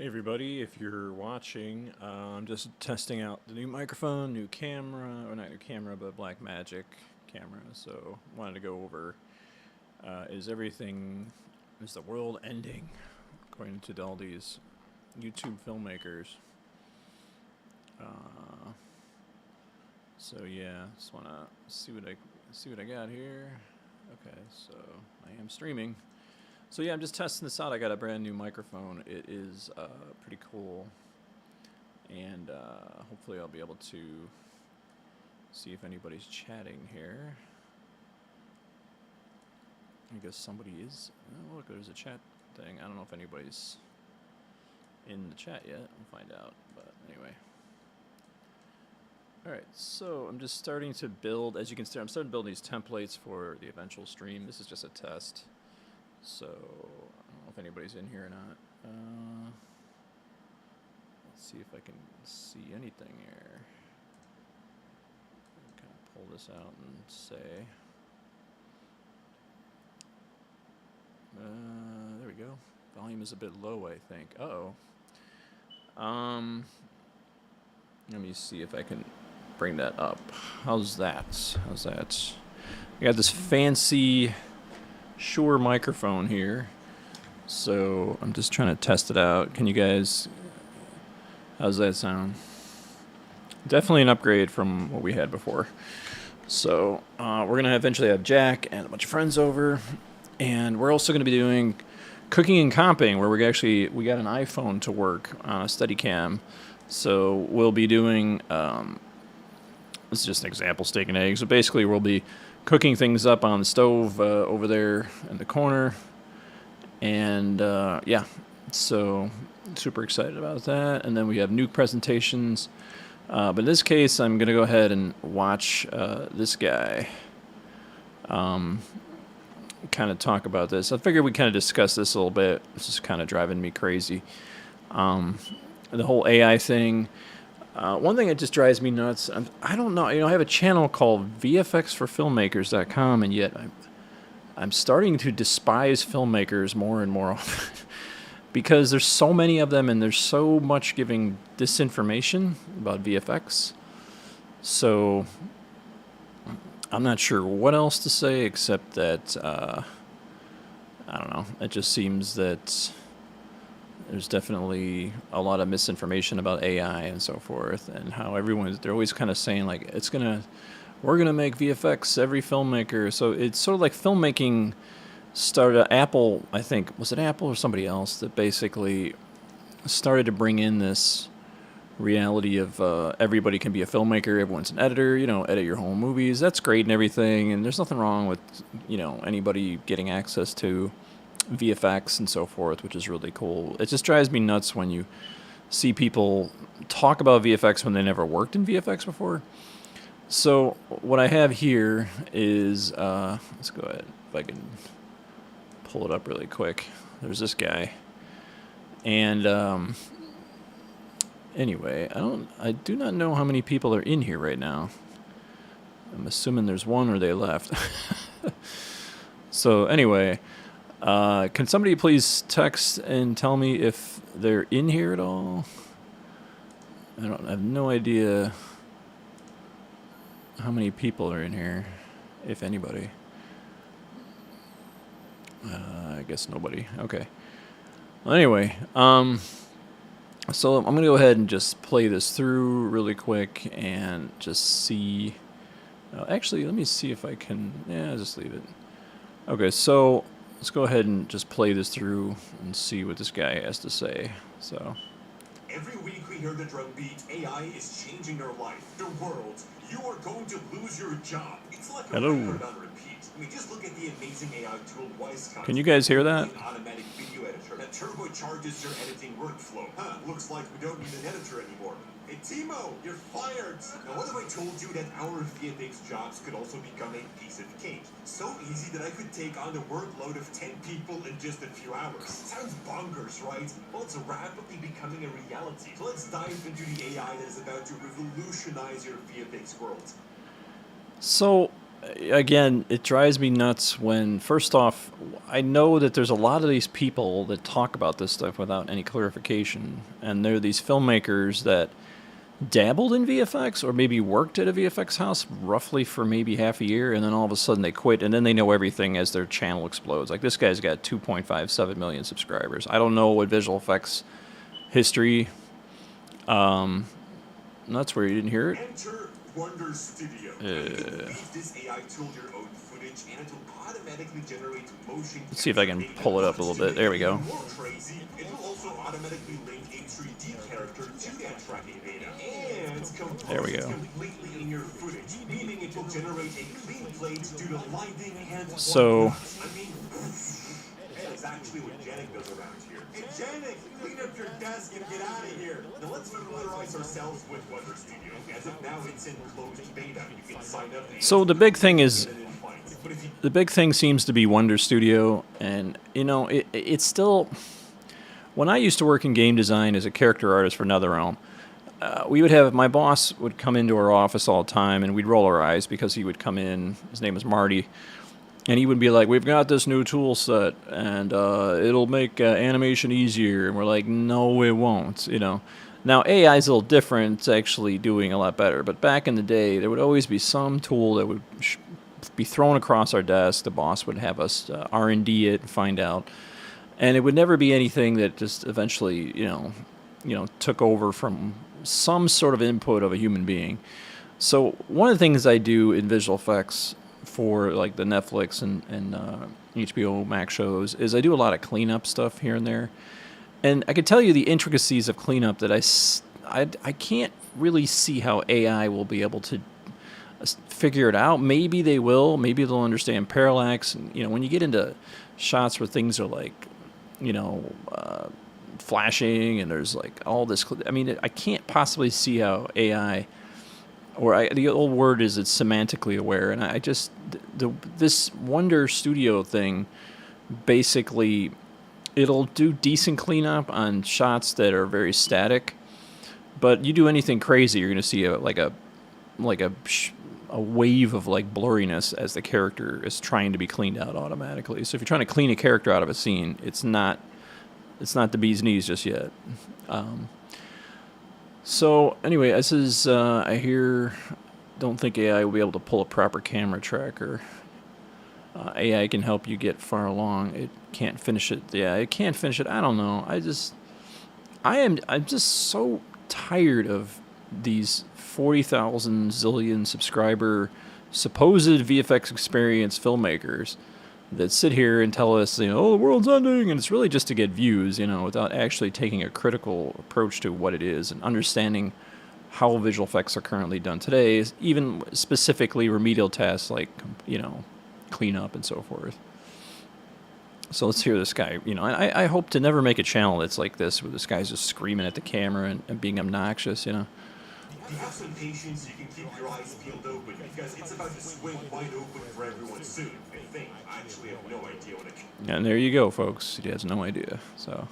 Hey everybody, if you're watching, I'm just testing out the new microphone, new camera, or not new camera, but Blackmagic camera. So wanted to go over, is the world ending, according to all these YouTube filmmakers. So yeah, just want to see what I got here. Okay, so I am streaming. So yeah, I'm just testing this out. I got a brand new microphone. It is pretty cool, and hopefully I'll be able to see if anybody's chatting here. I guess somebody is. Oh, look, there's a chat thing. I don't know if anybody's in the chat yet. We'll find out. But anyway. All right, so I'm just starting to build. As you can see, I'm starting to build these templates for the eventual stream. This is just a test. So, I don't know if anybody's in here or not. Let's see if I can see anything here. Kind of pull this out and say. There we go. Volume is a bit low, I think. Uh-oh. Let me see if I can bring that up. How's that? I got this fancy Shure microphone here, so I'm just trying to test it out. Can you guys, how's that sound? Definitely an upgrade from what we had before. So we're gonna eventually have Jack and a bunch of friends over, and we're also gonna be doing cooking and comping, where we got an iPhone to work on a Steadicam. So we'll be doing this is just an example, steak and eggs. So basically we'll be cooking things up on the stove over there in the corner, and yeah, so super excited about that. And then we have new presentations, but in this case I'm gonna go ahead and watch this guy kind of talk about this. I figured we kind of discuss this a little bit. This is kind of driving me crazy, the whole AI thing. One thing that just drives me nuts, I don't know, I have a channel called VFXforFilmmakers.com, and yet I'm starting to despise filmmakers more and more often because there's so many of them and there's so much giving disinformation about VFX. So I'm not sure what else to say except that, I don't know, it just seems that there's definitely a lot of misinformation about AI and so forth, and how they're always kind of saying like we're gonna make VFX every filmmaker. So it's sort of like filmmaking started. Apple, I think, was it Apple or somebody else that basically started to bring in this reality of everybody can be a filmmaker, everyone's an editor, edit your whole movies. That's great and everything, and there's nothing wrong with anybody getting access to VFX and so forth, which is really cool. It just drives me nuts when you see people talk about VFX when they never worked in VFX before. So what I have here is, let's go ahead, if I can pull it up really quick. There's this guy. And anyway, I do not know how many people are in here right now. I'm assuming there's one or they left. So anyway, can somebody please text and tell me if they're in here at all? I have no idea how many people are in here, if anybody. I guess nobody. Okay. Well, anyway, so I'm gonna go ahead and just play this through really quick and just see. Actually, let me see if I can. Yeah, just leave it. Okay, so let's go ahead and just play this through and see what this guy has to say. So. Every week we hear the drumbeat, AI is changing your life, your world. You are going to lose your job. It's like a record on repeat. I mean, just look at the amazing AI tool Wisecut. Can you guys hear that? An automatic video editor that turbocharges your editing workflow. Looks like we don't need an editor anymore. Hey, Timo, you're fired. Now, what if I told you that our VFX jobs could also become a piece of cake? So easy that I could take on the workload of 10 people in just a few hours. Sounds bonkers, right? Well, it's rapidly becoming a reality. So let's dive into the AI that is about to revolutionize your VFX world. So again, it drives me nuts when, first off, I know that there's a lot of these people that talk about this stuff without any clarification, and there are these filmmakers that dabbled in VFX or maybe worked at a VFX house roughly for maybe half a year, and then all of a sudden they quit, and then they know everything as their channel explodes. Like this guy's got 2.57 million subscribers. I don't know what visual effects history. That's where you didn't hear it. Enter Wonder Studio. Feed this AI tool your own footage, and it will automatically generate motion. Let's see if I can pull it up a little bit. There we go. More crazy, it will also automatically link a 3D character to that tracking data, and there we go. Completely in your footage, meaning it will generate a clean plate due to lighting and. So. I mean, that is actually what Janik does around here. Hey, Janik, clean up your desk and get out of here. Now let's familiarize ourselves with Wonder Studio. As of now, it's in closed beta. You can sign up. So the big thing is, the big thing seems to be Wonder Studio, and you know, it's still. When I used to work in game design as a character artist for NetherRealm, we would have my boss would come into our office all the time, and we'd roll our eyes because he would come in. His name was Marty. And he would be like, "We've got this new tool set, and it'll make animation easier." And we're like, "No, it won't." You know. Now AI is a little different; it's actually doing a lot better. But back in the day, there would always be some tool that would be thrown across our desk. The boss would have us R&D it and find out, and it would never be anything that just eventually, took over from some sort of input of a human being. So one of the things I do in visual effects for like the Netflix and HBO Max shows is I do a lot of cleanup stuff here and there, and I can tell you the intricacies of cleanup that I can't really see how AI will be able to figure it out. Maybe they will. Maybe they'll understand parallax. And, when you get into shots where things are like, flashing and there's like all this. I mean, I can't possibly see how AI. The old word is it's semantically aware, and I just this Wonder Studio thing, basically, it'll do decent cleanup on shots that are very static, but you do anything crazy, you're gonna see a wave of like blurriness as the character is trying to be cleaned out automatically. So if you're trying to clean a character out of a scene, it's not the bee's knees just yet. So anyway, this is don't think AI will be able to pull a proper camera tracker. AI can help you get far along. It can't finish it. Yeah, it can't finish it. I don't know. I'm just so tired of these 40,000 zillion subscriber supposed VFX experience filmmakers that sit here and tell us, oh, the world's ending, and it's really just to get views, without actually taking a critical approach to what it is and understanding how visual effects are currently done today, even specifically remedial tasks like, cleanup and so forth. So let's hear this guy. I hope to never make a channel that's like this, where this guy's just screaming at the camera and being obnoxious, If you have some patience, you can keep your eyes peeled open, because it's about to swing wide open for everyone soon. I think. I actually have no idea what it is. And there you go, folks. He has no idea. So,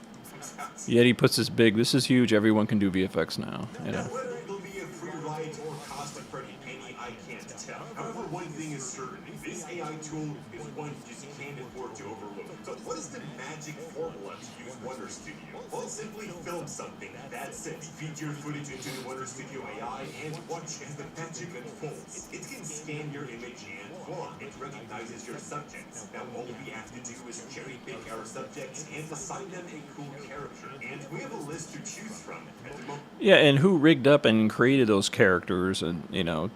yet he puts this big, this is huge, everyone can do VFX now. Whether it'll be a free ride or cost a pretty penny, I can't tell. However, one thing is certain. This AI tool is one you just can't afford to overlook. So what is the magic formula to use Wonder Studio? Well, simply film something. That's it. Feed your footage into the Wonder Studio AI and watch as the magic unfolds. It can scan your image and voila, it recognizes your subjects. Now all we have to do is cherry pick our subjects and assign them a cool character. And we have a list to choose from at the moment. Yeah, and who rigged up and created those characters and,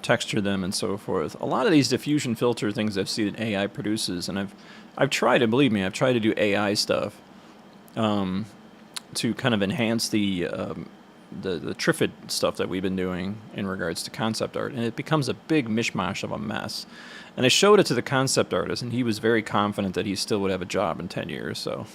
textured them and so forth. A lot of these diffusion filter things I've seen AI produces, and I've tried to, believe me, I've tried to do AI stuff to kind of enhance the Triffid stuff that we've been doing in regards to concept art, and it becomes a big mishmash of a mess. And I showed it to the concept artist, and he was very confident that he still would have a job in 10 years, so...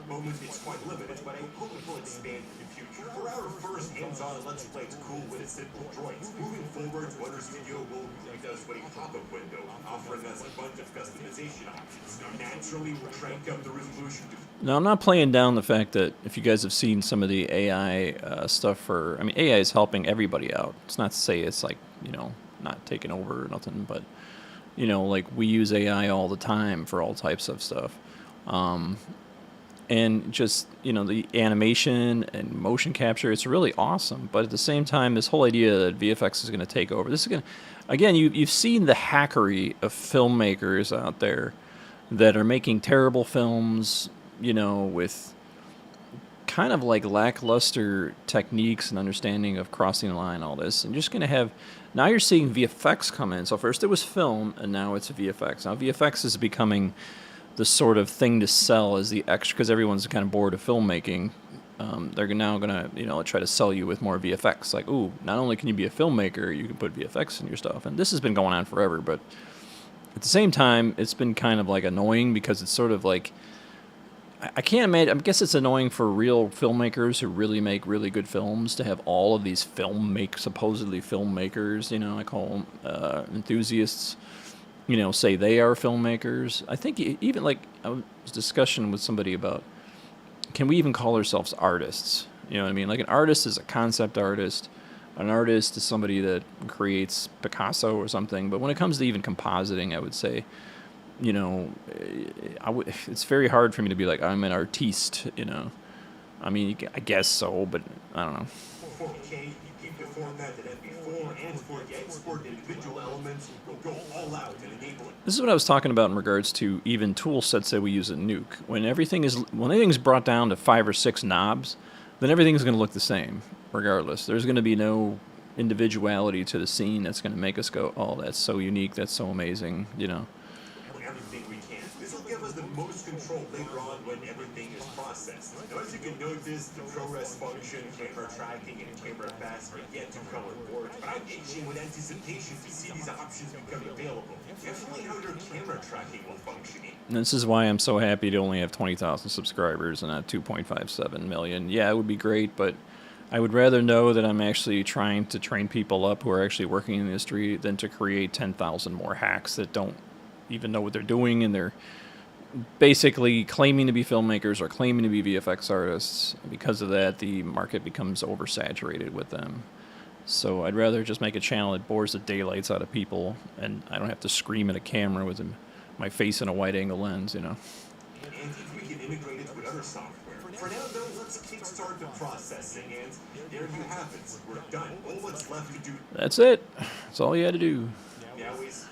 Moment, it's quite limited, but I hope it will expand in the future. For our first hands-on Let's Play, it's cool with a simple drawings. Moving forward, Wonder Studio will greet us with a pop-up window, offering us a bunch of customization options. Naturally, we'll crank up the resolution to... Now, I'm not playing down the fact that if you guys have seen some of the AI stuff AI is helping everybody out. It's not to say it's like, not taking over or nothing, but You know, like we use AI all the time for all types of stuff. And just, you know, the animation and motion capture, it's really awesome. But at the same time, this whole idea that VFX is going to take over, this is going to, again, you've seen the hackery of filmmakers out there that are making terrible films, you know, with kind of like lackluster techniques and understanding of crossing the line, all this. And you're just going to have, now you're seeing VFX come in. So first it was film, and now it's VFX. Now VFX is becoming the sort of thing to sell as the extra, because everyone's kind of bored of filmmaking. They're now going to, you know, try to sell you with more VFX. Like, ooh, not only can you be a filmmaker, you can put VFX in your stuff. And this has been going on forever, but at the same time, it's been kind of like annoying because it's sort of like, I can't imagine, I guess it's annoying for real filmmakers who really make really good films to have all of these supposedly filmmakers, you know, I call them enthusiasts, you know, say they are filmmakers. I think even like I was discussion with somebody about, can we even call ourselves artists? You know what I mean? Like an artist is a concept artist. An artist is somebody that creates Picasso or something. But when it comes to even compositing, I would say, you know, it's very hard for me to be like, I'm an artiste, you know. I mean, I guess so, but I don't know. 4K, you keep the format at MP4, and for the export individual elements, we'll go all out and enable it. This is what I was talking about in regards to even tool sets that we use at Nuke. When everything's brought down to 5 or 6 knobs, then everything's going to look the same, regardless. There's going to be no individuality to the scene that's going to make us go, oh, that's so unique, that's so amazing, you know. Everything we can. This will give us the most control later on when everything is processed. Now, as you can notice, the ProRes function, camera tracking, and camera fast are yet to come on board, but I'm itching with anticipation to see these options become available. Definitely how your camera tracking will function. And this is why I'm so happy to only have 20,000 subscribers and not 2.57 million. Yeah, it would be great, but I would rather know that I'm actually trying to train people up who are actually working in the industry than to create 10,000 more hacks that don't even know what they're doing, and they're basically claiming to be filmmakers or claiming to be VFX artists. Because of that, the market becomes oversaturated with them. So I'd rather just make a channel that bores the daylights out of people, and I don't have to scream at a camera with my face in a wide-angle lens, you know. And if we can integrate it with other software. For now, though, let's kickstart the processing, and there you have it. We're done. All what's left to do. That's it. That's all you had to do. Now is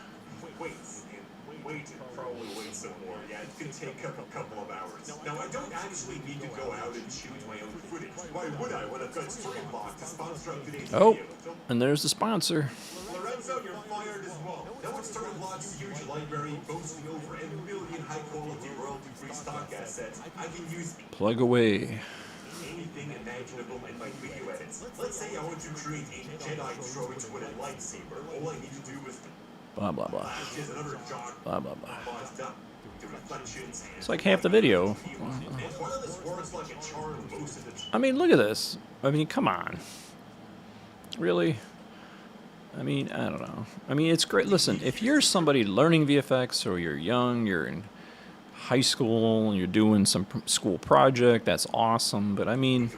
wait and probably wait some more. Yeah, it could take a couple of hours. Now, I don't actually need to go out and shoot my own footage. Why would I when I've got Streamlock to sponsor up today's Oh, video? and there's the sponsor. Lorenzo, you're fired as well. Now with Streamlock's huge library boasting over 1 million high-quality royalty-free stock assets, I can use Plug away. anything imaginable in my video edits. Let's say I want to create a Jedi droid with a lightsaber. All I need to do is Blah, blah, blah. just another jog. Blah, blah, blah. The reflections. It's like half the video. And one of this works like a charm most of the time. I mean, look at this. I mean, come on. Really? I mean, I don't know. I mean, it's great. Listen, if you're somebody learning VFX, or you're young, you're in high school, and you're doing some school project, that's awesome. But I mean,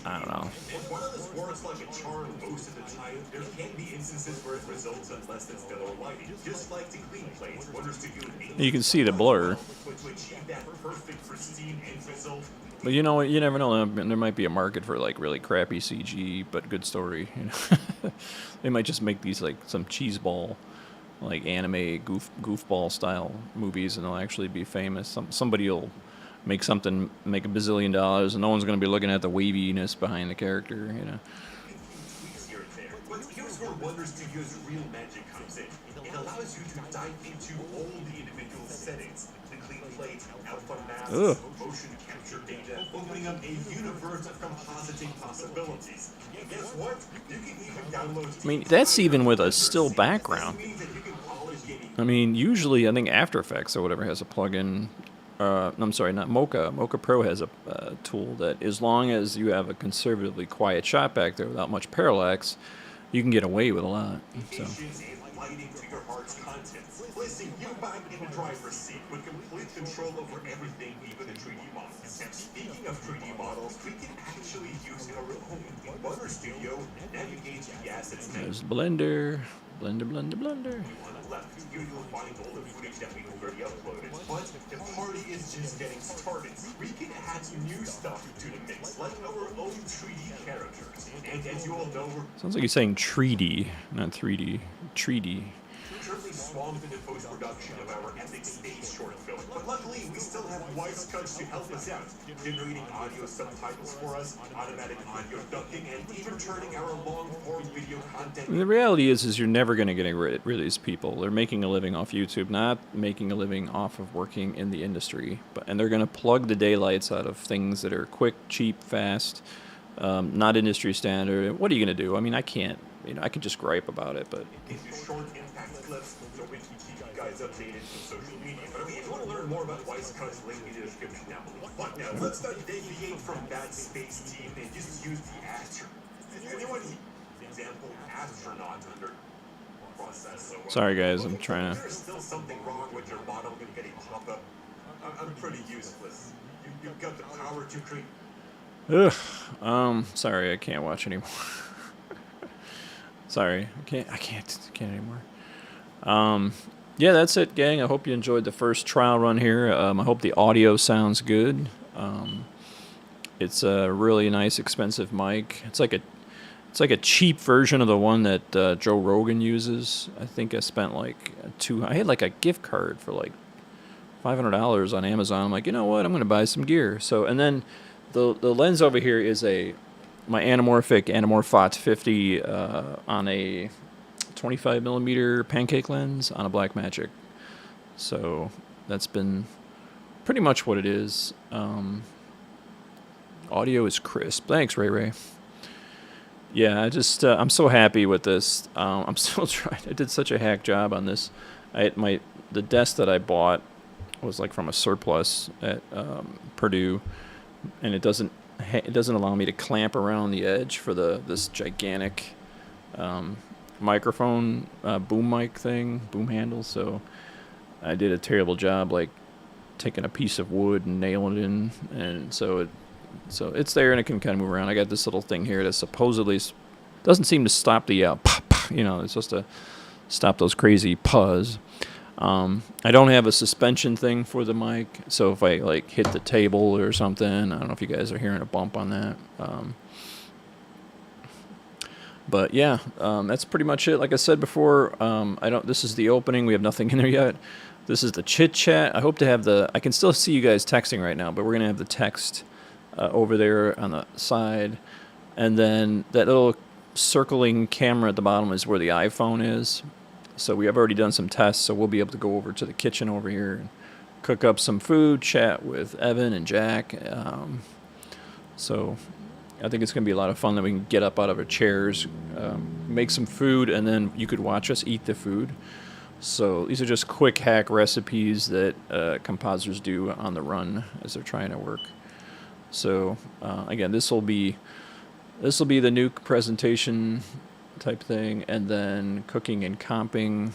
I don't know. And while this works like a charm most of the time, there can be instances where it results in less than stellar lighting. Just like the clean plate, Wonders to You can see the blur. But to achieve that perfect, pristine end result, But you know what? You never know. There might be a market for like really crappy CG, but good story. You know? They might just make these like some cheeseball, like anime goofball style movies, and they'll actually be famous. Somebody will make something, make $1 bazillion, and no one's going to be looking at the waviness behind the character. You know. tweaks here and there. But here's where Wonders Studios' real magic comes in. It allows you to dive into all the individual settings. The clean plate, alpha masks, motion capture data, opening up a universe of compositing possibilities. And guess what? You can even download. I mean, that's even with a still background. This means that you can polish any I mean, usually I think After Effects or whatever has a plugin. I'm sorry, not Mocha. Mocha Pro has a tool that, as long as you have a conservatively quiet shot back there without much parallax, you can get away with a lot. So. patience and lighting to your heart's content, placing you back in the driver's seat with complete control over everything, even the 3D models. And speaking of 3D models, we can actually use our own in Butter Studio, navigate the assets. There's Blender. Blender, blender, blender. On the left, you'll find all the footage that we've already uploaded. But the party is just getting started. We can add new stuff to the mix, like our own 3D characters. And as you all know, we're Sounds like he's saying treaty, not 3D. Treaty. currently swamped in the post-production of our epic space short film. But luckily, we still have Wise Cuts to help us out, generating audio subtitles for us, automatic audio dubbing, and even turning our long-form video content. And the reality is you're never going to get rid of these people. They're making a living off YouTube, not making a living off of working in the industry. And they're going to plug the daylights out of things that are quick, cheap, fast, not industry standard. What are you going to do? I mean, I can't. I could just gripe about it, but Gives you short impact clips so we can keep you guys updated on social media. But I mean, if you want to learn more about Wise Cuts, link in the description down below. But now, let's not deviate from that space team and just use the astronaut. Anyone, example, astronaut under process. So, sorry guys, I'm trying to. There's still something wrong with your model getting pop-up. I'm pretty useless. You've got the power to create. Ugh. Sorry, I can't watch anymore. Sorry, I can't anymore. Yeah, that's it, gang. I hope you enjoyed the first trial run here. I hope the audio sounds good. It's a really nice, expensive mic. It's like a cheap version of the one that Joe Rogan uses. I think I spent like I had like a gift card for like $500 on Amazon. I'm like, you know what? I'm gonna buy some gear. So, and then the lens over here is my Anamorph 50 on a 25 millimeter pancake lens on a Blackmagic. So that's been pretty much what it is. Audio is crisp. Thanks, Ray. Yeah, I'm so happy with this. I'm still trying. I did such a hack job on this. The desk that I bought was like from a surplus at Purdue, and it doesn't allow me to clamp around the edge for this gigantic microphone boom mic thing, boom handle. So I did a terrible job, like taking a piece of wood and nailing it in, and so it's there and it can kind of move around. I got this little thing here that supposedly doesn't seem to stop the pop. It's supposed to stop those crazy puzz. I don't have a suspension thing for the mic, so if I like hit the table or something, I don't know if you guys are hearing a bump on that. But yeah, that's pretty much it. Like I said before, this is the opening. We have nothing in there yet. This is the chit chat. I hope to have I can still see you guys texting right now, but we're gonna have the text over there on the side, and then that little circling camera at the bottom is where the iPhone is. So we have already done some tests, so we'll be able to go over to the kitchen over here and cook up some food, chat with Evan and Jack. So I think it's going to be a lot of fun that we can get up out of our chairs, make some food, and then you could watch us eat the food. So these are just quick hack recipes that compositors do on the run as they're trying to work. So again, this will be the nuke presentation type thing, and then cooking and comping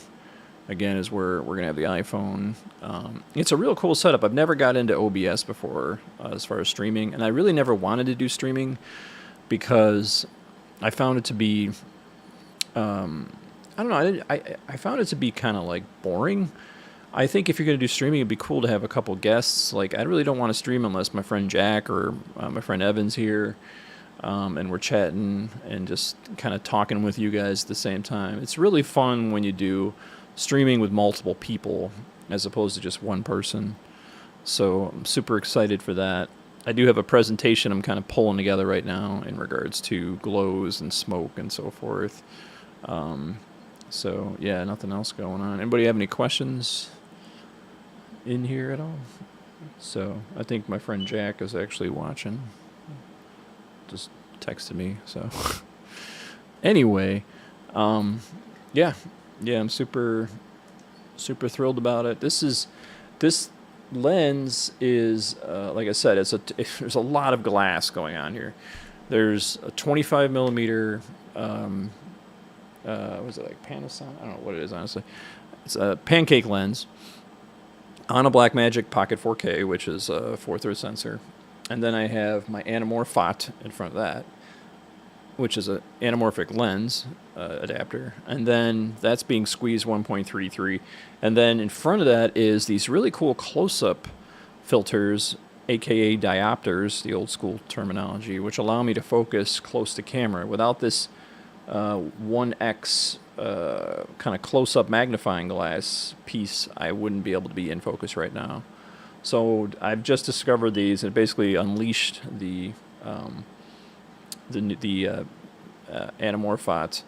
again is where we're gonna have the iPhone. It's a real cool setup. I've never got into OBS before as far as streaming, and I really never wanted to do streaming because I found it to be I don't know, I found it to be kind of like boring. I think if you're going to do streaming, it'd be cool to have a couple guests. Like, I really don't want to stream unless my friend Jack or my friend Evan's here. And we're chatting and just kind of talking with you guys at the same time. It's really fun when you do streaming with multiple people as opposed to just one person. So I'm super excited for that. I do have a presentation I'm kind of pulling together right now in regards to glows and smoke and so forth. So yeah, nothing else going on. Anybody have any questions in here at all? So I think my friend Jack is actually watching. Just texted me. So anyway, yeah, I'm super thrilled about it. This lens is like I said, there's a lot of glass going on here. There's a 25 millimeter. Was it like Panasonic? I don't know what it is, honestly. It's a pancake lens on a Blackmagic Pocket 4K, which is a 4/3 sensor. And then I have my Anamorph in front of that. which is an anamorphic lens adapter, and then that's being squeezed 1.33, and then in front of that is these really cool close-up filters, aka diopters, the old school terminology, which allow me to focus close to camera. Without this 1x kind of close-up magnifying glass piece, I wouldn't be able to be in focus right now. So I've just discovered these, and basically unleashed the anamorphot.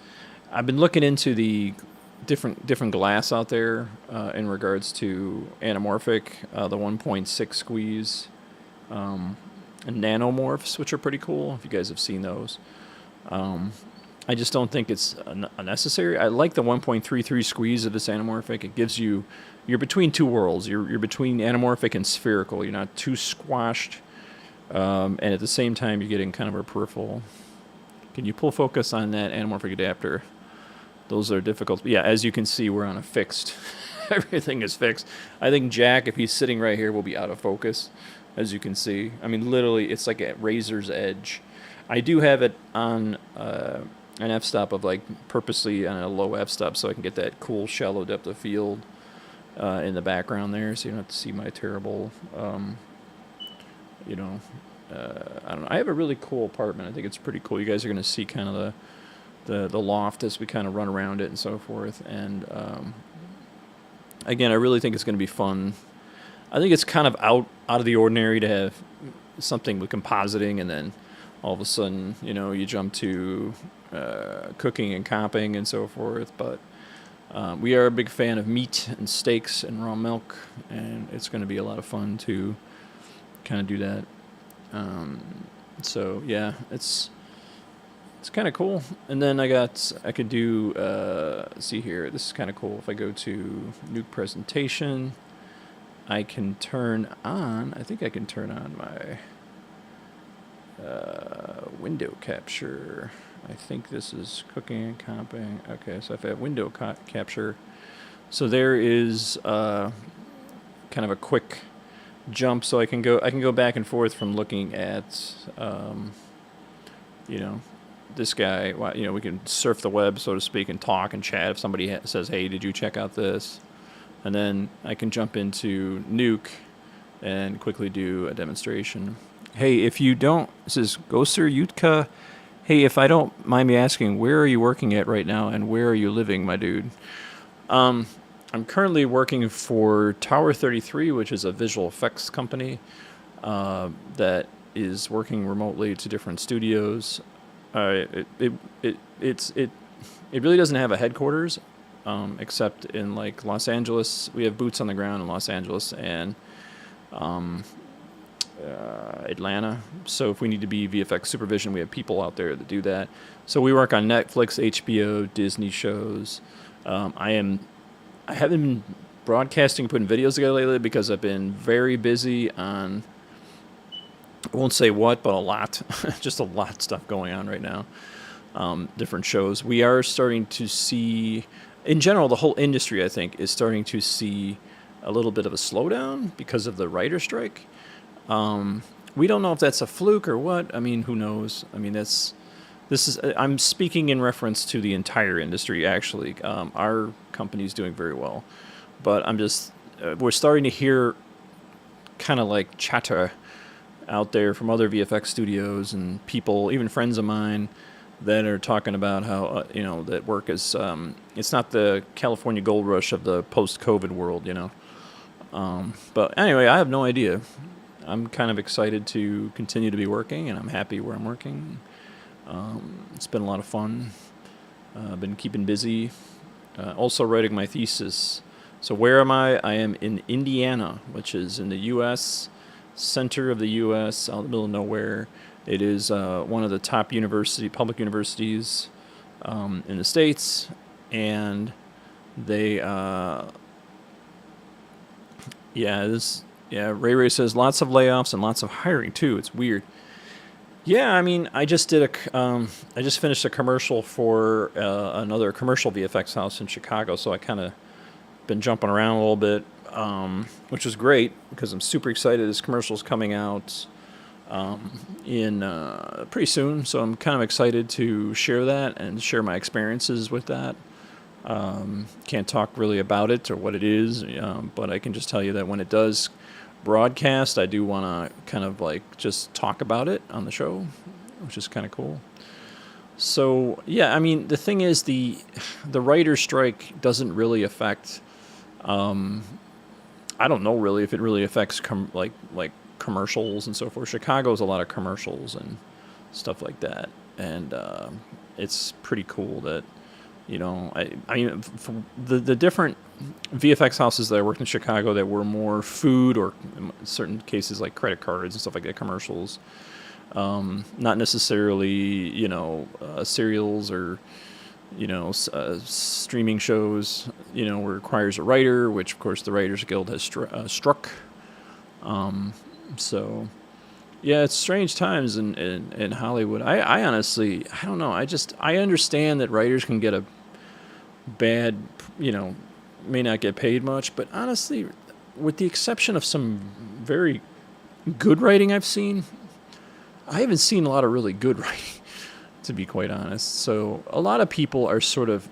I've been looking into the different glass out there in regards to anamorphic, the 1.6 squeeze, and nanomorphs, which are pretty cool, if you guys have seen those. I just don't think it's unnecessary. I like the 1.33 squeeze of this anamorphic. It gives you, you're between two worlds. You're between anamorphic and spherical. You're not too squashed, and at the same time, you're getting kind of a peripheral. Can you pull focus on that anamorphic adapter? Those are difficult. Yeah, as you can see, we're on a fixed. Everything is fixed. I think Jack, if he's sitting right here, will be out of focus, as you can see. I mean, literally, it's like at razor's edge. I do have it on an f-stop of like purposely on a low f-stop so I can get that cool shallow depth of field in the background there, so you don't have to see my terrible, I don't know. I have a really cool apartment. I think it's pretty cool. You guys are going to see kind of the loft as we kind of run around it and so forth. And again, I really think it's going to be fun. I think it's kind of out of the ordinary to have something with compositing and then all of a sudden, you jump to cooking and comping and so forth. But we are a big fan of meat and steaks and raw milk, and it's going to be a lot of fun to kind of do that. So yeah, it's kind of cool. And then I could do, see here, this is kind of cool. If I go to new presentation, I can turn on, I think I can turn on my window capture. I think this is cooking and comping. Okay, so if I have window capture, so there is kind of a quick jump, so I can go back and forth from looking at this guy. We can surf the web, so to speak, and talk and chat if somebody says, hey, did you check out this? And then I can jump into Nuke and quickly do a demonstration. Hey, if you don't, this is Gosser Yutka. Hey, if I don't mind me asking, where are you working at right now, and where are you living, my dude? I'm currently working for Tower 33, which is a visual effects company that is working remotely to different studios. It really doesn't have a headquarters, except in like Los Angeles. We have boots on the ground in Los Angeles and Atlanta. So if we need to be VFX supervision, we have people out there that do that. So we work on Netflix, HBO, Disney shows. I haven't been broadcasting, putting videos together lately because I've been very busy on, I won't say what, but a lot. Just a lot of stuff going on right now. Different shows. We are starting to see, in general, the whole industry, I think, is starting to see a little bit of a slowdown because of the writer strike. We don't know if that's a fluke or what. I mean, who knows? I mean, I'm speaking in reference to the entire industry, actually. Our company's doing very well. But we're starting to hear kind of like chatter out there from other VFX studios and people, even friends of mine, that are talking about how, that work is, it's not the California gold rush of the post-COVID world, But anyway, I have no idea. I'm kind of excited to continue to be working, and I'm happy where I'm working. It's been a lot of fun. I've been keeping busy. Also writing my thesis. So where am I? I am in Indiana, which is in the U.S., center of the U.S., out in the middle of nowhere. It is one of the top public universities in the States, and they, Ray says lots of layoffs and lots of hiring too. It's weird. Yeah, I mean, I just finished a commercial for another commercial VFX house in Chicago, so I kind of been jumping around a little bit, which was great because I'm super excited. This commercial's coming out in pretty soon. So I'm kind of excited to share that and share my experiences with that. Can't talk really about it or what it is, but I can just tell you that when it does broadcast, I do want to kind of like just talk about it on the show, which is kind of cool. So yeah, I mean, the thing is, the writer's strike doesn't really affect. I don't know really if it really affects like commercials and so forth. Chicago's a lot of commercials and stuff like that, and it's pretty cool that, you know, I mean, for the different VFX houses that I worked in Chicago that were more food, or in certain cases like credit cards and stuff like that, commercials, not necessarily, you know, serials or, you know, streaming shows, you know, where it requires a writer, which of course the Writers Guild has struck. So yeah, it's strange times in Hollywood. I honestly, I don't know. I understand that writers can get a bad, you know, may not get paid much, but honestly, with the exception of some very good writing I've seen, I haven't seen a lot of really good writing, to be quite honest. So a lot of people are sort of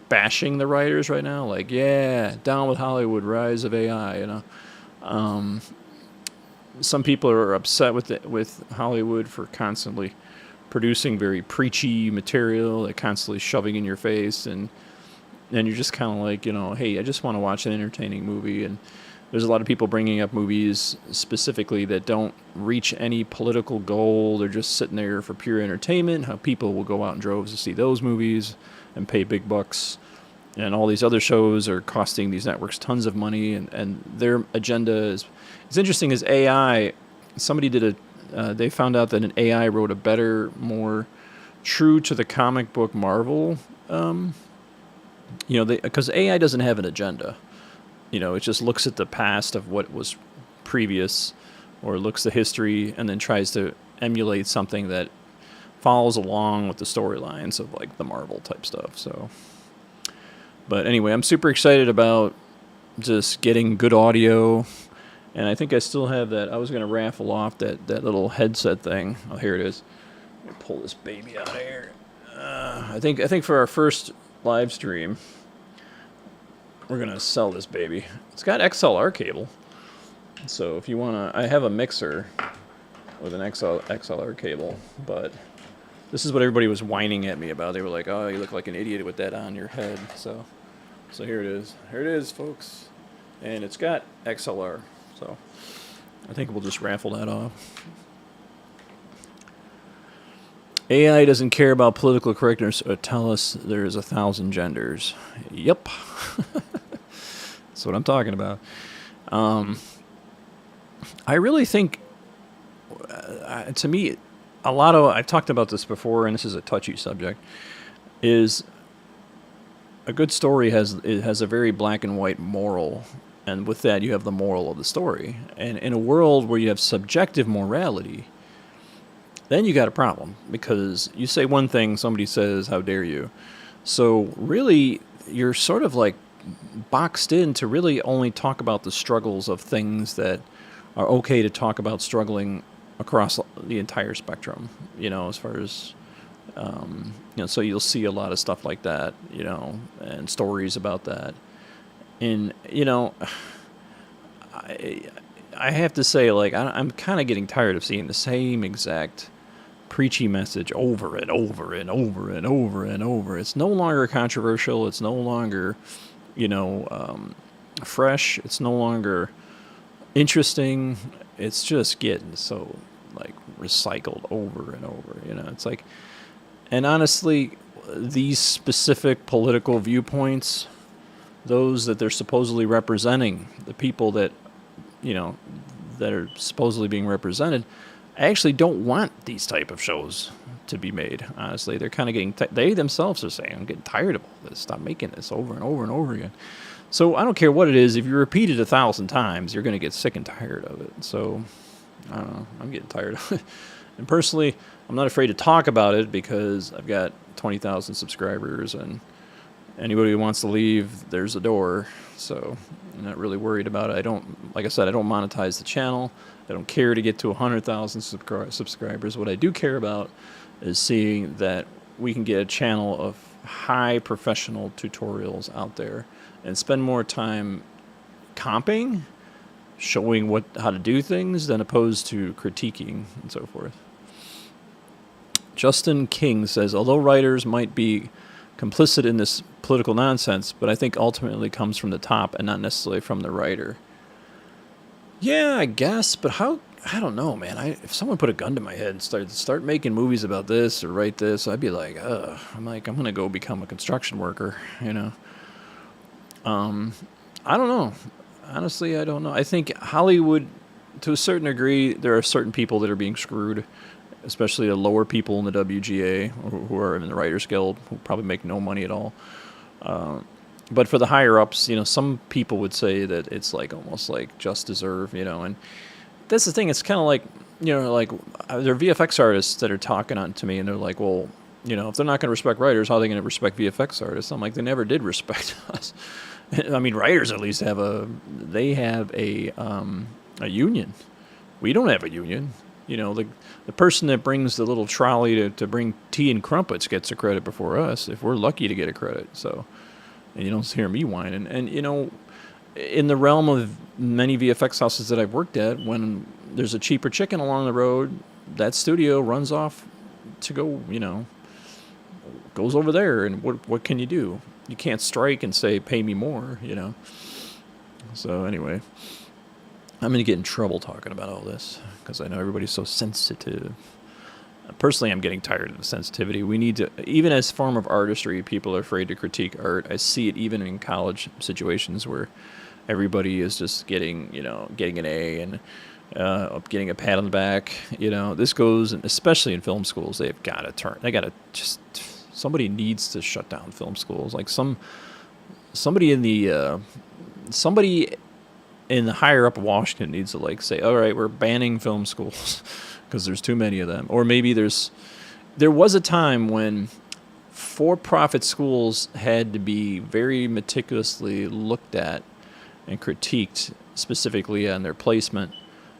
bashing the writers right now, like, yeah, down with Hollywood, rise of AI, you know. Some people are upset with Hollywood for constantly producing very preachy material, that constantly shoving in your face, and you're just kind of like, you know, hey, I just want to watch an entertaining movie. And there's a lot of people bringing up movies specifically that don't reach any political goal. They're just sitting there for pure entertainment. How people will go out in droves to see those movies and pay big bucks. And all these other shows are costing these networks tons of money. And their agenda is... It's interesting is AI. Somebody did they found out that an AI wrote a better, more true to the comic book Marvel. You know, because AI doesn't have an agenda. You know, it just looks at the past of what was previous, or looks at history and then tries to emulate something that follows along with the storylines of like the Marvel type stuff. So, but anyway, I'm super excited about just getting good audio. And I think I still have that. I was going to raffle off that little headset thing. Oh, here it is. Let me pull this baby out of here. I think for our first live stream, we're going to sell this baby. It's got XLR cable. So if you want to... I have a mixer with an XLR cable, but this is what everybody was whining at me about. They were like, oh, you look like an idiot with that on your head. So here it is. Here it is, folks. And it's got XLR. So I think we'll just raffle that off. AI doesn't care about political correctness or tell us there's 1,000 genders. Yep. That's what I'm talking about. I really think, to me, a lot of... I've talked about this before, and this is a touchy subject, is a good story has a very black and white moral. And with that, you have the moral of the story. And in a world where you have subjective morality, then you got a problem. Because you say one thing, somebody says, how dare you? So really, you're sort of like boxed in to really only talk about the struggles of things that are okay to talk about struggling across the entire spectrum, you know, as far as, you know, so you'll see a lot of stuff like that, you know, and stories about that. And, you know, I have to say, like, I'm kind of getting tired of seeing the same exact preachy message over and over and over and over and over. It's no longer controversial. It's no longer, you know, fresh. It's no longer interesting. It's just getting so, like, recycled over and over, you know. It's like, and honestly, these specific political viewpoints, those that they're supposedly representing, the people that, you know, that are supposedly being represented, I actually don't want these type of shows to be made. Honestly, they're kind of getting... they themselves are saying, I'm getting tired of all this. Stop making this over and over and over again. So I don't care what it is. If you repeat it 1,000 times, you're going to get sick and tired of it. So I don't know. I'm getting tired of it. And personally, I'm not afraid to talk about it because I've got 20,000 subscribers, and anybody who wants to leave, there's a door. So I'm not really worried about it. I don't... like I said, I don't monetize the channel. I don't care to get to 100,000 subscribers. What I do care about is seeing that we can get a channel of high professional tutorials out there and spend more time comping, showing how to do things, than opposed to critiquing and so forth. Justin King says, although writers might be complicit in this political nonsense, but I think ultimately comes from the top and not necessarily from the writer. Yeah, I guess, but how? I don't know, man. If someone put a gun to my head and start making movies about this or write this, I'd be like, ugh. I'm gonna go become a construction worker, you know. I don't know. Honestly, I don't know. I think Hollywood, to a certain degree, there are certain people that are being screwed, especially the lower people in the WGA who are in the Writers Guild, who probably make no money at all. But for the higher ups, you know, some people would say that it's like almost like just deserve, you know. And that's the thing. It's kind of like, you know, like there are VFX artists that are talking on to me, and they're like, well, you know, if they're not going to respect writers, how are they going to respect VFX artists? I'm like, they never did respect us. I mean, writers at least have a union. We don't have a union. You know, the person that brings the little trolley to bring tea and crumpets gets a credit before us, if we're lucky to get a credit. So, and you don't hear me whining. And you know, in the realm of many VFX houses that I've worked at, when there's a cheaper chicken along the road, that studio runs off to go, you know, goes over there. And what can you do? You can't strike and say, pay me more, you know. So anyway, I'm going to get in trouble talking about all this because I know everybody's so sensitive. Personally, I'm getting tired of the sensitivity. We need to, even as form of artistry, people are afraid to critique art. I see it even in college situations where everybody is just getting an A and getting a pat on the back. You know, this goes, especially in film schools, somebody needs to shut down film schools. Like somebody in the higher up of Washington needs to like say, all right, we're banning film schools because there's too many of them. Or maybe there was a time when for-profit schools had to be very meticulously looked at and critiqued specifically on their placement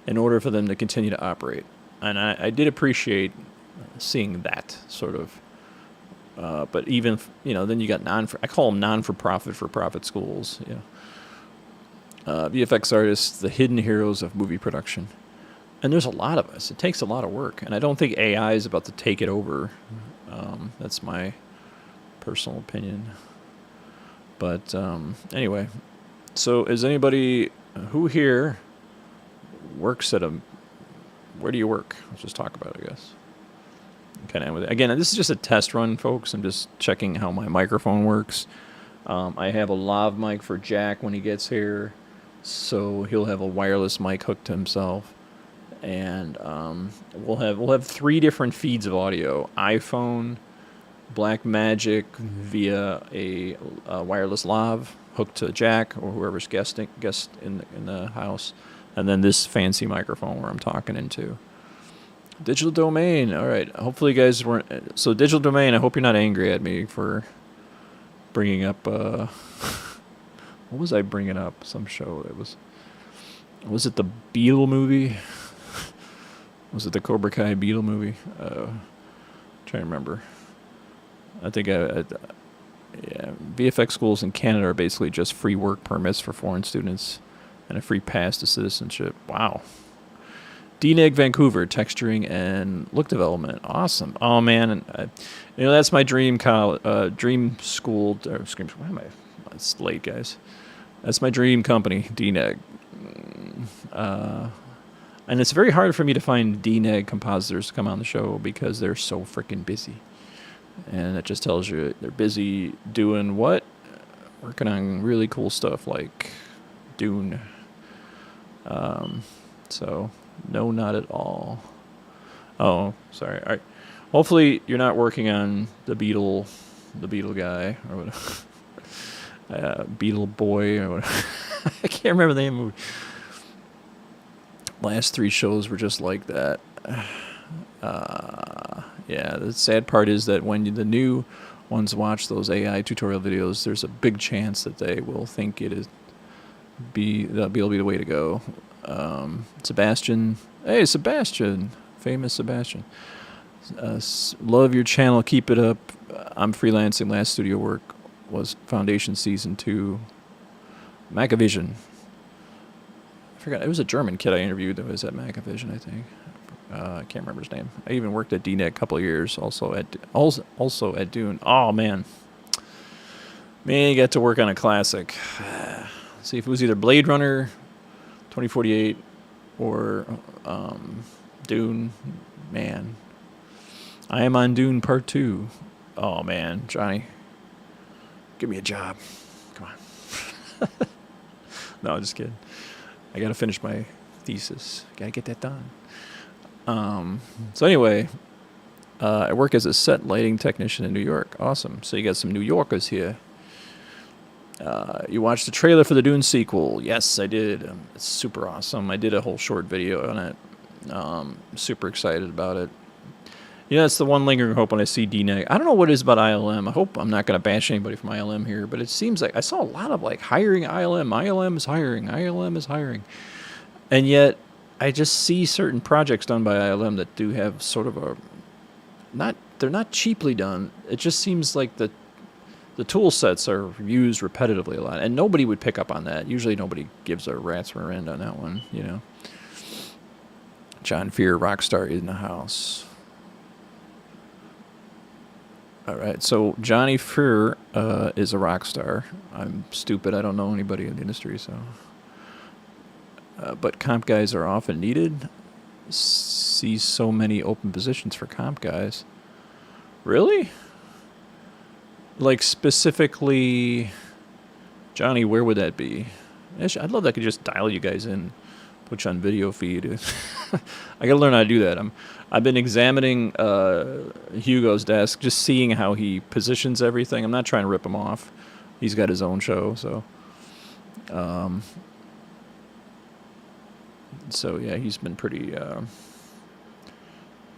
in order for them to continue to operate. And I did appreciate seeing that sort of. But even, you know, then you got I call them non-for-profit, for-profit schools. You know. VFX artists, the hidden heroes of movie production. And there's a lot of us. It takes a lot of work. And I don't think AI is about to take it over. That's my personal opinion. But anyway, so is anybody who here works at where do you work? Let's just talk about it, I guess. Kind of with it. Again, this is just a test run, folks. I'm just checking how my microphone works. I have a lav mic for Jack when he gets here, so he'll have a wireless mic hooked to himself, and we'll have 3 different feeds of audio: iPhone, Blackmagic via a wireless lav hooked to Jack or whoever's guest in the house, and then this fancy microphone where I'm talking into. Digital Domain. All right. Hopefully you guys weren't. So Digital Domain, I hope you're not angry at me for bringing up. What was I bringing up? Some show that was it the Beetle movie? Was it the Cobra Kai Beetle movie? Trying to remember. I think VFX schools in Canada are basically just free work permits for foreign students and a free pass to citizenship. Wow. DNEG Vancouver, texturing and look development. Awesome. Oh, man. And, you know, that's my dream school. Why am I? It's late, guys. That's my dream company, DNEG. And it's very hard for me to find DNEG compositors to come on the show because they're so freaking busy. And that just tells you they're busy doing what? Working on really cool stuff like Dune. So... No, not at all. Oh, sorry. All right. Hopefully you're not working on the Beetle guy or whatever. Beetle Boy or whatever. I can't remember the name of it. Last 3 shows were just like that. Yeah, the sad part is that when the new ones watch those AI tutorial videos, there's a big chance that they will think it is that'll be the way to go. Sebastian, hey Sebastian, famous Sebastian. Love your channel, keep it up. I'm freelancing. Last studio work was Foundation Season 2. Macavision. I forgot, it was a German kid I interviewed that was at Macavision, I think. I can't remember his name. I even worked at DNET a couple of years, also at Dune. Oh, man. Man, you got to work on a classic. See, if it was either Blade Runner 2048 or Dune, man. I am on Dune Part 2. Oh, man. Johnny, give me a job. Come on. No, just kidding. I got to finish my thesis. Got to get that done. So anyway, I work as a set lighting technician in New York. Awesome. So you got some New Yorkers here. You watched the trailer for the Dune sequel. Yes, I did. It's super awesome. I did a whole short video on it. Super excited about it. Yeah, that's the one lingering hope when I see DNEG. I don't know what it is about ILM. I hope I'm not going to bash anybody from ILM here, but it seems like I saw a lot of like hiring ILM. ILM is hiring. ILM is hiring. And yet I just see certain projects done by ILM that do have sort of they're not cheaply done. It just seems like the tool sets are used repetitively a lot, and nobody would pick up on that. Usually nobody gives a rat's rear end on that one, you know. John Fear, Rockstar in the house. All right, so Johnny Fear is a rock star. I'm stupid. I don't know anybody in the industry, so. But comp guys are often needed. See so many open positions for comp guys. Really? Like specifically, Johnny, where would that be? I'd love that I could just dial you guys in, put you on video feed. I gotta learn how to do that. I've been examining Hugo's desk, just seeing how he positions everything. I'm not trying to rip him off. He's got his own show, so. So yeah, he's been pretty.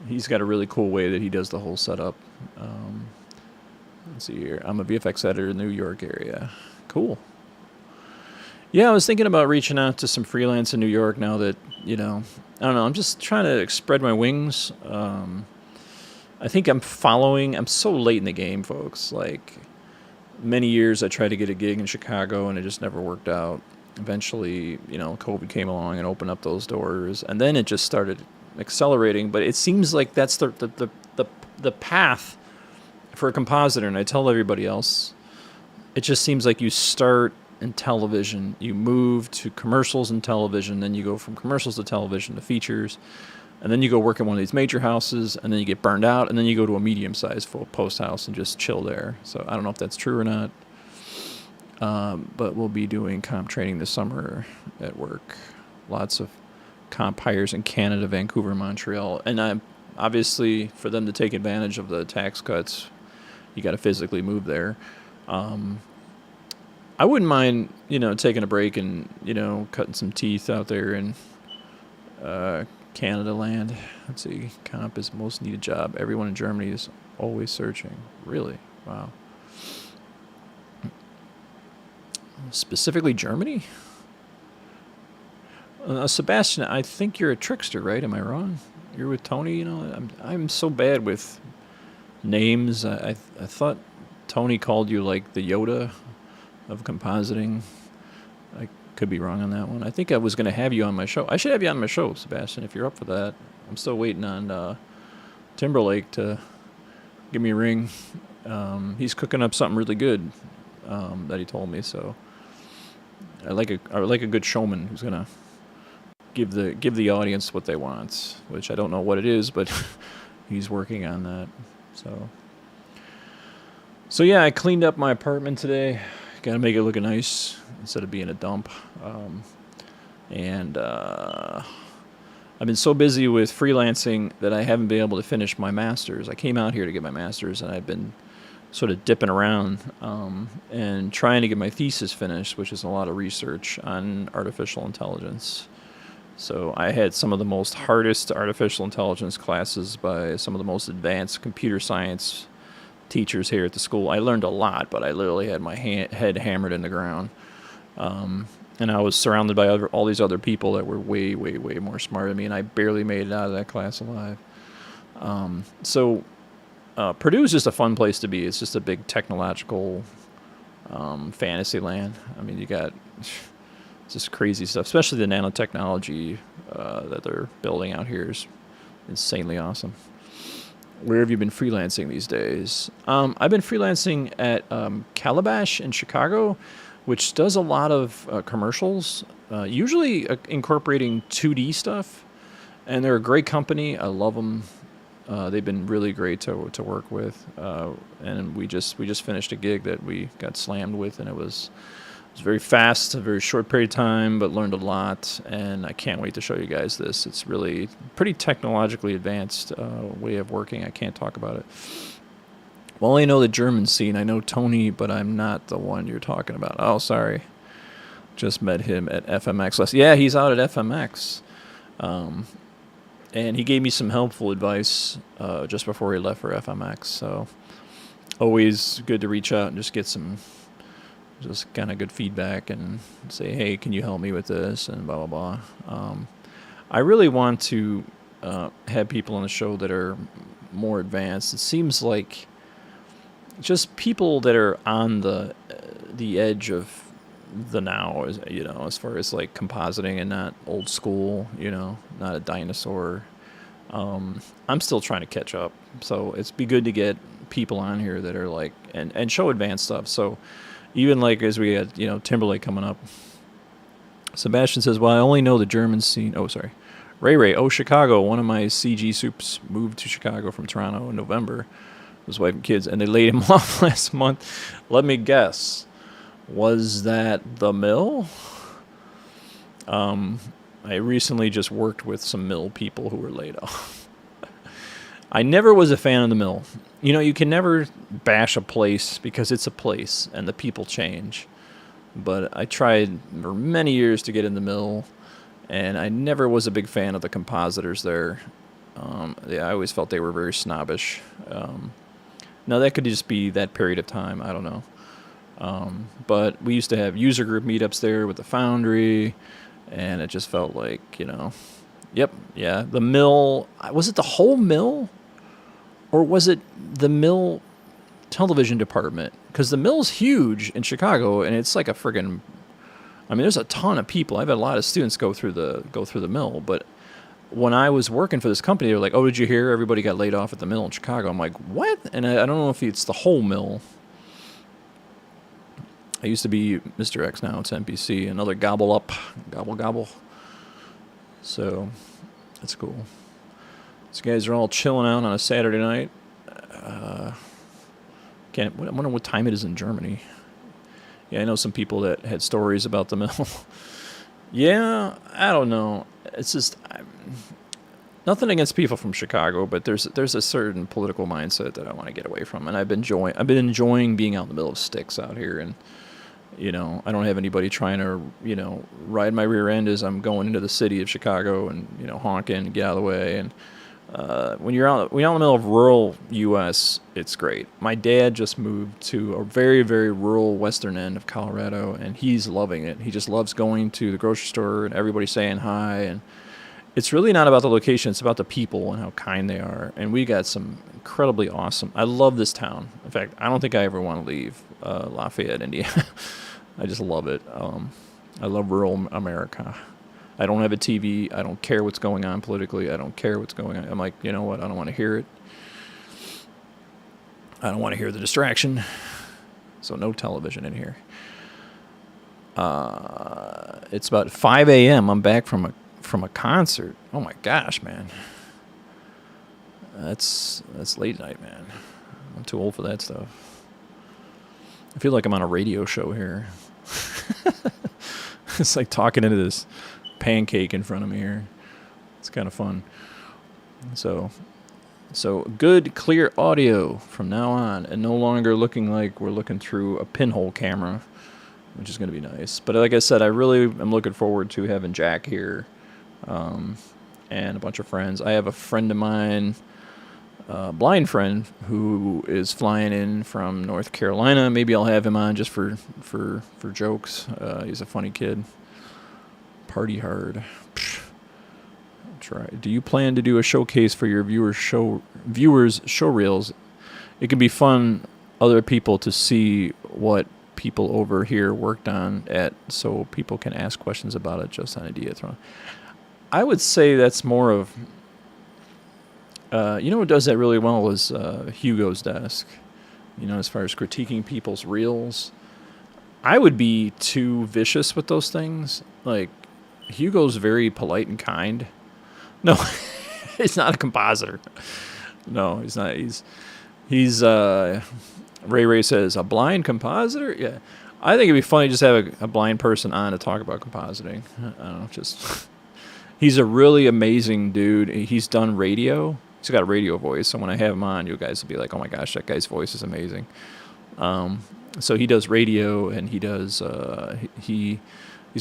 He's got a really cool way that he does the whole setup. Let's see here. I'm a VFX editor in the New York area. Cool. Yeah, I was thinking about reaching out to some freelance in New York now that, you know, I don't know, I'm just trying to spread my wings. I think I'm so late in the game, folks. Like, many years I tried to get a gig in Chicago and it just never worked out. Eventually, you know, COVID came along and opened up those doors, and then it just started accelerating. But it seems like that's the path for a compositor, and I tell everybody else, it just seems like you start in television, you move to commercials and television, then you go from commercials to television to features, and then you go work in one of these major houses, and then you get burned out, and then you go to a medium-sized post house and just chill there. So I don't know if that's true or not, but we'll be doing comp training this summer at work. Lots of comp hires in Canada, Vancouver, Montreal, and I'm obviously, for them to take advantage of the tax cuts, you got to physically move there. I wouldn't mind, you know, taking a break and, you know, cutting some teeth out there in Canada land. Let's see. Comp is most needed job. Everyone in Germany is always searching. Really? Wow. Specifically Germany? Sebastian, I think you're a trickster, right? Am I wrong? You're with Tony, you know? I'm so bad with names. I thought Tony called you like the Yoda of compositing. I could be wrong on that one. I think I was going to have you on my show. I should have you on my show, Sebastian, if you're up for that. I'm still waiting on Timberlake to give me a ring. He's cooking up something really good that he told me. So I like a good showman who's gonna give the audience what they want, which I don't know what it is, but he's working on that. So yeah, I cleaned up my apartment today. Got to make it look nice instead of being a dump. And I've been so busy with freelancing that I haven't been able to finish my master's. I came out here to get my master's, and I've been sort of dipping around and trying to get my thesis finished, which is a lot of research on artificial intelligence. So I had some of the most hardest artificial intelligence classes by some of the most advanced computer science teachers here at the school. I learned a lot, but I literally had my head hammered in the ground. and I was surrounded by all these other people that were way, way, way more smart than me, and I barely made it out of that class alive. So Purdue is just a fun place to be. It's just a big technological fantasy land. I mean, you got just crazy stuff, especially the nanotechnology that they're building out here is insanely awesome. Where have you been freelancing these days? I've been freelancing at Calabash in Chicago, which does a lot of commercials, usually incorporating 2D stuff. And they're a great company. I love them. They've been really great to work with. And we just finished a gig that we got slammed with, and it was very fast, a very short period of time, but learned a lot. And I can't wait to show you guys this. It's really pretty technologically advanced way of working. I can't talk about it. Well, I know the German scene. I know Tony, but I'm not the one you're talking about. Oh, sorry. Just met him at FMX. Yeah, he's out at FMX. And he gave me some helpful advice just before he left for FMX. So always good to reach out and just get some just kind of good feedback and say, hey, can you help me with this, and blah, blah, blah. I really want to have people on the show that are more advanced. It seems like just people that are on the edge of the now, as far as like compositing and not old school, not a dinosaur. I'm still trying to catch up. So it's be good to get people on here that are like, and show advanced stuff. So even like as we had, Timberlake coming up. Sebastian says, well, I only know the German scene. Oh, sorry. Ray. Oh, Chicago. One of my CG soups moved to Chicago from Toronto in November. His wife and kids, and they laid him off last month. Let me guess. Was that the mill? I recently just worked with some mill people who were laid off. I never was a fan of the mill. You can never bash a place because it's a place and the people change. But I tried for many years to get in the mill, and I never was a big fan of the compositors there. I always felt they were very snobbish. Now, that could just be that period of time. I don't know. But we used to have user group meetups there with the Foundry, and it just felt like, yep, yeah, the mill. Was it the whole mill? Or was it the mill television department? Because the mill's huge in Chicago, and it's like a friggin', there's a ton of people. I've had a lot of students go through the mill, but when I was working for this company, they were like, oh, did you hear everybody got laid off at the mill in Chicago? I'm like, what? And I don't know if it's the whole mill. I used to be Mr. X, now it's NBC. Another gobble up. Gobble, gobble. So, that's cool. These guys are all chilling out on a Saturday night. I wonder what time it is in Germany. Yeah, I know some people that had stories about the mill. Yeah, I don't know. It's just nothing against people from Chicago, but there's a certain political mindset that I want to get away from, and I've been enjoying being out in the middle of sticks out here, and I don't have anybody trying to ride my rear end as I'm going into the city of Chicago and honking and get out of the way. And when you're out in the middle of rural U.S., it's great. My dad just moved to a very, very rural western end of Colorado, and he's loving it. He just loves going to the grocery store and everybody saying hi. And it's really not about the location. It's about the people and how kind they are. And we got some incredibly awesome. I love this town. In fact, I don't think I ever want to leave Lafayette, Indiana. I just love it. I love rural America. I don't have a TV. I don't care what's going on politically. I don't care what's going on. I'm like, you know what? I don't want to hear it. I don't want to hear the distraction. So no television in here. It's about 5 a.m. I'm back from a concert. Oh my gosh, man. That's late night, man. I'm too old for that stuff. I feel like I'm on a radio show here. It's like talking into this pancake in front of me here. It's kind of fun. So good, clear audio from now on, and no longer looking like we're looking through a pinhole camera, which is going to be nice. But like I said, I really am looking forward to having Jack here, and a bunch of friends. I have a friend of mine, blind friend, who is flying in from North Carolina. Maybe I'll have him on just for jokes. He's a funny kid. party hard. Try. Do you plan to do a showcase for your viewers show reels? It can be fun other people to see what people over here worked on so people can ask questions about it just on idea thrown. I would say that's more of what does that really well is Hugo's desk. As far as critiquing people's reels, I would be too vicious with those things. Like, Hugo's very polite and kind. No, he's not a compositor. No, he's not. He's Ray says, a blind compositor? Yeah. I think it'd be funny just to have a blind person on to talk about compositing. I don't know, just... He's a really amazing dude. He's done radio. He's got a radio voice, so when I have him on, you guys will be like, oh my gosh, that guy's voice is amazing. So he does radio, and he does... he's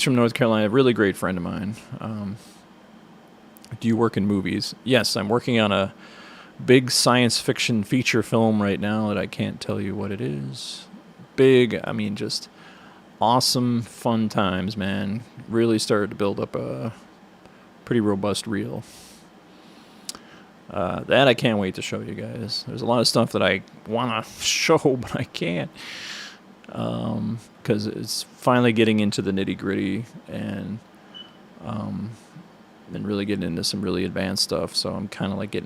from North Carolina, a really great friend of mine. Do you work in movies? Yes, I'm working on a big science fiction feature film right now that I can't tell you what it is. Big, I mean, just awesome, fun times, man. Really started to build up a pretty robust reel. That I can't wait to show you guys. There's a lot of stuff that I want to show, but I can't. Because it's finally getting into the nitty-gritty and really getting into some really advanced stuff. So I'm kind of like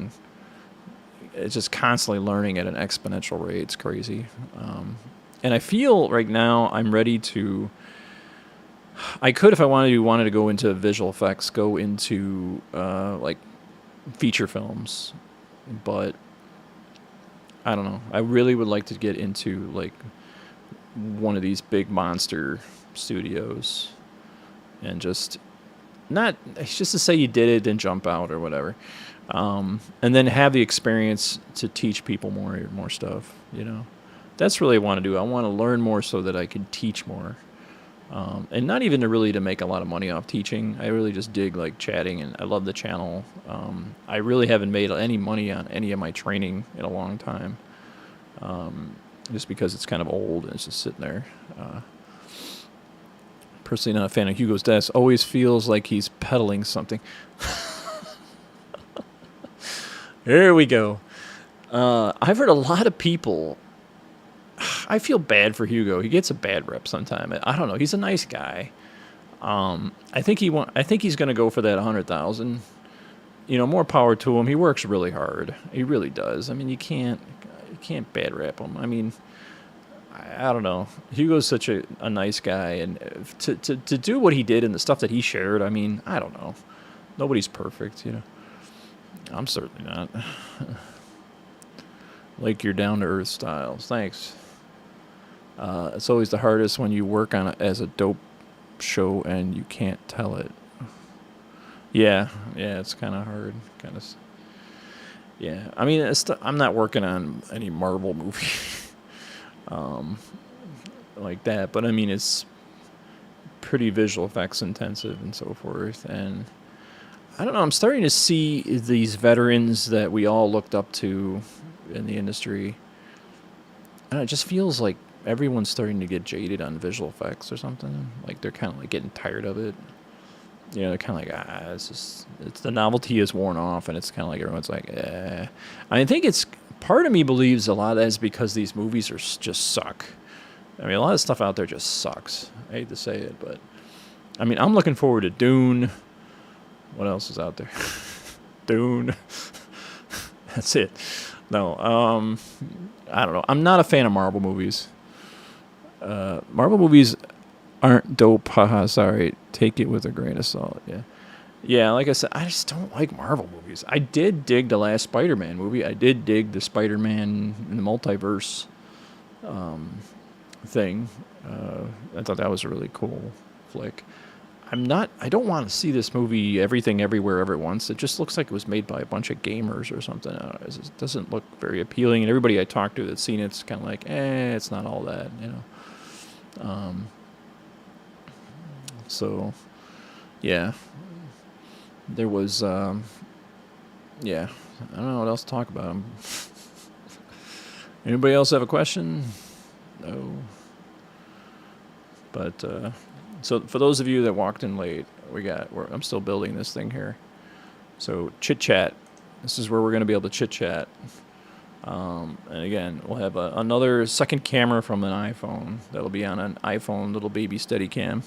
it's just constantly learning at an exponential rate. It's crazy. And I feel right now I'm ready to... I could, if I wanted to go into visual effects, go into like feature films, but I don't know. I really would like to get into like one of these big monster studios and just to say you did it, then jump out or whatever, and then have the experience to teach people more stuff. That's really what I want to do. I want to learn more so that I can teach more. And not even to make a lot of money off teaching. I really just dig like chatting, and I love the channel. I really haven't made any money on any of my training in a long time, just because it's kind of old and it's just sitting there. Personally not a fan of Hugo's desk. Always feels like he's peddling something. There we go. I've heard a lot of people... I feel bad for Hugo. He gets a bad rep sometime. I don't know. He's a nice guy. I think he's going to go for that 100,000. More power to him. He works really hard. He really does. I mean, you can't bad rep him. I mean, I don't know. Hugo's such a nice guy, and to do what he did and the stuff that he shared, I mean, I don't know. Nobody's perfect, I'm certainly not. Like your down-to-earth styles. Thanks. It's always the hardest when you work on it as a dope show and you can't tell it. Yeah, it's kind of hard. Yeah, I mean, I'm not working on any Marvel movie like that, but I mean, it's pretty visual effects intensive and so forth. And I don't know, I'm starting to see these veterans that we all looked up to in the industry, and it just feels like everyone's starting to get jaded on visual effects or something. Like they're kind of like getting tired of it. They're kind of like, it's the novelty is worn off, and it's kind of like everyone's like, eh. I think it's part of me believes a lot of that is because these movies just suck. I mean, a lot of stuff out there just sucks. I hate to say it, but I mean, I'm looking forward to Dune. What else is out there? Dune. That's it. No, I don't know. I'm not a fan of Marvel movies. Marvel movies aren't dope. Haha, sorry. Take it with a grain of salt. Yeah, like I said, I just don't like Marvel movies. I did dig the last Spider-Man movie. I did dig the Spider-Man in the multiverse thing. I thought that was a really cool flick. I don't want to see this movie Everything Everywhere Ever Once. It just looks like it was made by a bunch of gamers or something. It doesn't look very appealing, and everybody I talked to that's seen it's kind of like, it's not all that, So, yeah. There was, I don't know what else to talk about. Anybody else have a question? No. But, So for those of you that walked in late, I'm still building this thing here. So chit chat. This is where we're going to be able to chit chat. And again, we'll have another second camera from an iPhone that'll be on an iPhone little baby Steadicam.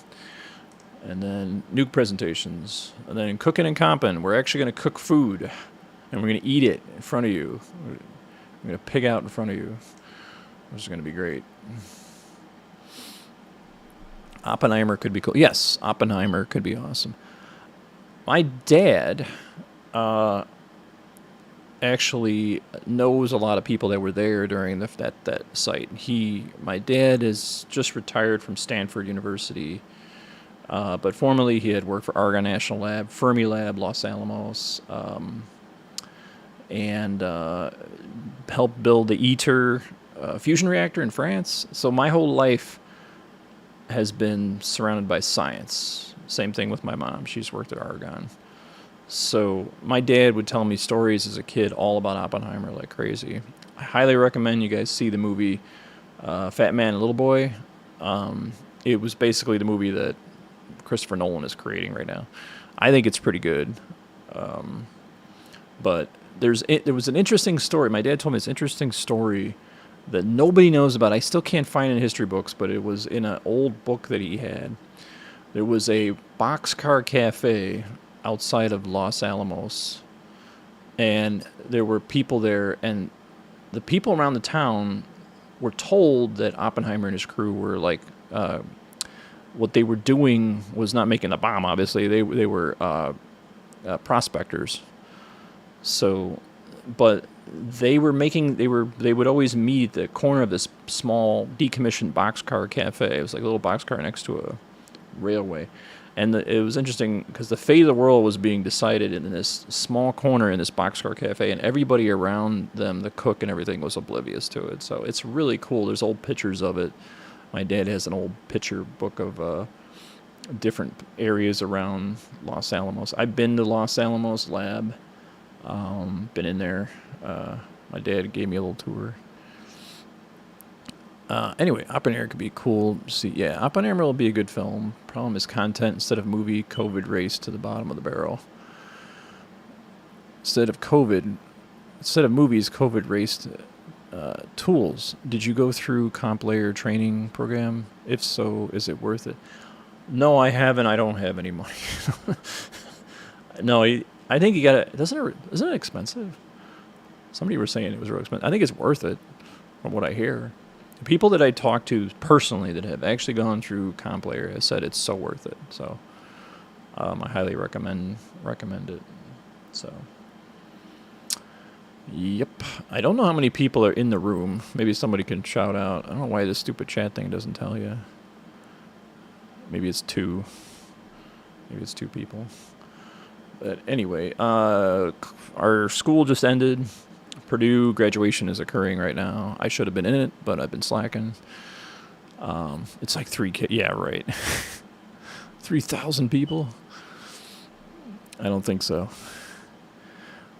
And then nuke presentations. And then cooking and comping, we're actually going to cook food. And we're going to eat it in front of you. We're going to pig out in front of you. Which is going to be great. Oppenheimer could be cool. Yes, Oppenheimer could be awesome. My dad actually knows a lot of people that were there during that site. My dad is just retired from Stanford University, but formerly he had worked for Argonne National Lab, Fermilab, Los Alamos, and helped build the ITER fusion reactor in France. So my whole life has been surrounded by science. Same thing with my mom. She's worked at Argonne. So my dad would tell me stories as a kid all about Oppenheimer like crazy. I highly recommend you guys see the movie Fat Man and Little Boy. It was basically the movie that Christopher Nolan is creating right now. I think it's pretty good. But there was an interesting story. My dad told me this interesting story that nobody knows about. I still can't find it in history books, but it was in an old book that he had. There was a boxcar cafe outside of Los Alamos, and there were people there, and the people around the town were told that Oppenheimer and his crew were like, what they were doing was not making a bomb, obviously. They were prospectors. So, but they would always meet at the corner of this small decommissioned boxcar cafe. It was like a little boxcar next to a railway. And it was interesting because the fate of the world was being decided in this small corner in this boxcar cafe, and everybody around them, the cook and everything, was oblivious to it. So it's really cool. There's old pictures of it. My dad has an old picture book of different areas around Los Alamos. I've been to Los Alamos lab, been in there. My dad gave me a little tour. Anyway, Oppenheimer could be cool to see. Yeah, Oppenheimer will be a good film. Problem is content instead of movie. COVID race to the bottom of the barrel. Instead of movies, COVID raced tools. Did you go through comp layer training program? If so, is it worth it? No, I haven't. I don't have any money. No, I think you gotta. Isn't it expensive? Somebody was saying it was real expensive. I think it's worth it, from what I hear. The people that I talk to personally that have actually gone through comp layer have said it's so worth it. So I highly recommend it. So yep. I don't know how many people are in the room. Maybe somebody can shout out. I don't know why this stupid chat thing doesn't tell you. Maybe it's 2. Maybe it's 2 people. But anyway, our school just ended. Purdue graduation is occurring right now. I should have been in it, but I've been slacking. It's like 3 kids. Yeah, right. 3,000 people? I don't think so.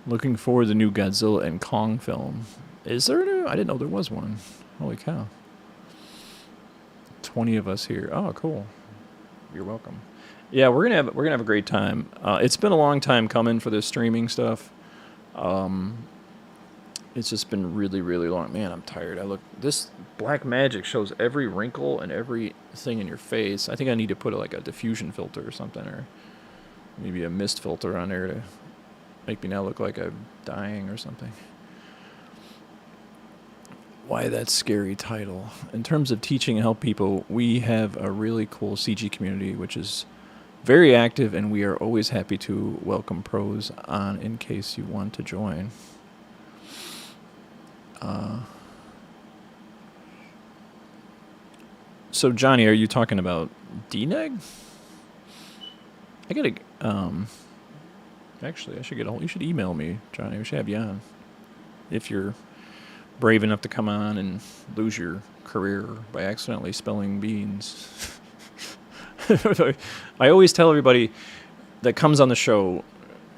Looking forward to the new Godzilla and Kong film. Is there a new? I didn't know there was one. Holy cow. 20 of us here. Oh, cool. You're welcome. Yeah, we're gonna have a great time. It's been a long time coming for this streaming stuff. It's just been really, really long. Man, I'm tired. This black magic shows every wrinkle and everything in your face. I think I need to put like a diffusion filter or something, or maybe a mist filter on there to make me now look like I'm dying or something. Why that scary title? In terms of teaching and help people, we have a really cool CG community, which is very active, and we are always happy to welcome pros on in case you want to join. So Johnny, are you talking about DNEG? I gotta, actually, I should get you should email me, Johnny. We should have you on. If you're brave enough to come on and lose your career by accidentally spelling beans. I always tell everybody that comes on the show,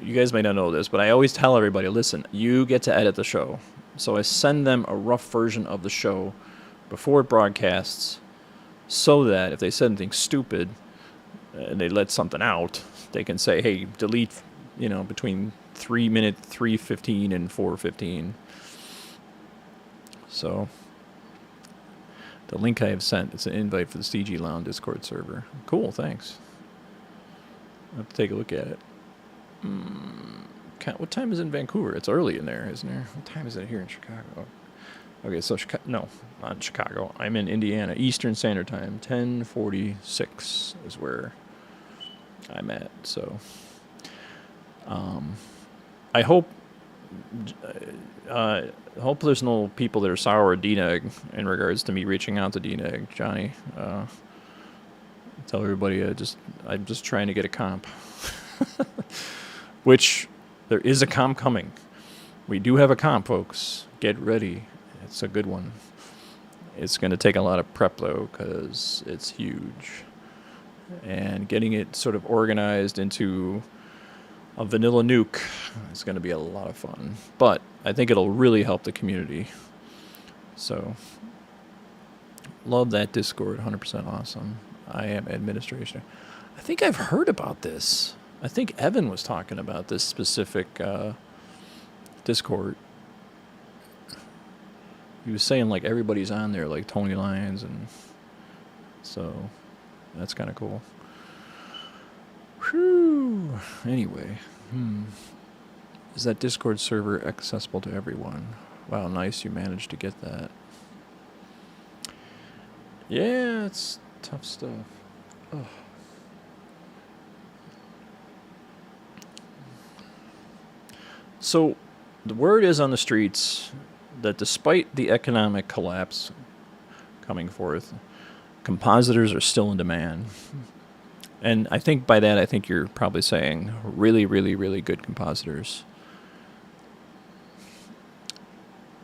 you guys may not know this, but I always tell everybody, listen, you get to edit the show. So I send them a rough version of the show before it broadcasts, so that if they said anything stupid, and they let something out, they can say, hey, delete, between 3:15 and 4:15. So the link I have sent, it's an invite for the CG Lounge Discord server. Cool, thanks. I'll have to take a look at it. What time is it in Vancouver? It's early in there, isn't there? What time is it here in Chicago? Okay, so no, not Chicago. I'm in Indiana, Eastern Standard Time. 10:46 is where I'm at. So, I hope there's no people that are sour at DNEG in regards to me reaching out to DNEG, Johnny. Tell everybody I'm just trying to get a comp, which there is a comp coming. We do have a comp, folks. Get ready. It's a good one. It's going to take a lot of prep, though, because it's huge. And getting it sort of organized into a vanilla nuke is going to be a lot of fun. But I think it'll really help the community. So, love that Discord. 100% awesome. I am administrator. I think I've heard about this. I think Evan was talking about this specific Discord. He was saying like everybody's on there, like Tony Lyons, and so that's kind of cool. Whew. Anyway, is that Discord server accessible to everyone? Wow, nice, you managed to get that. Yeah, it's tough stuff. Ugh. So, the word is on the streets that despite the economic collapse coming forth, compositors are still in demand. And I think by that, I think you're probably saying really, really, really good compositors.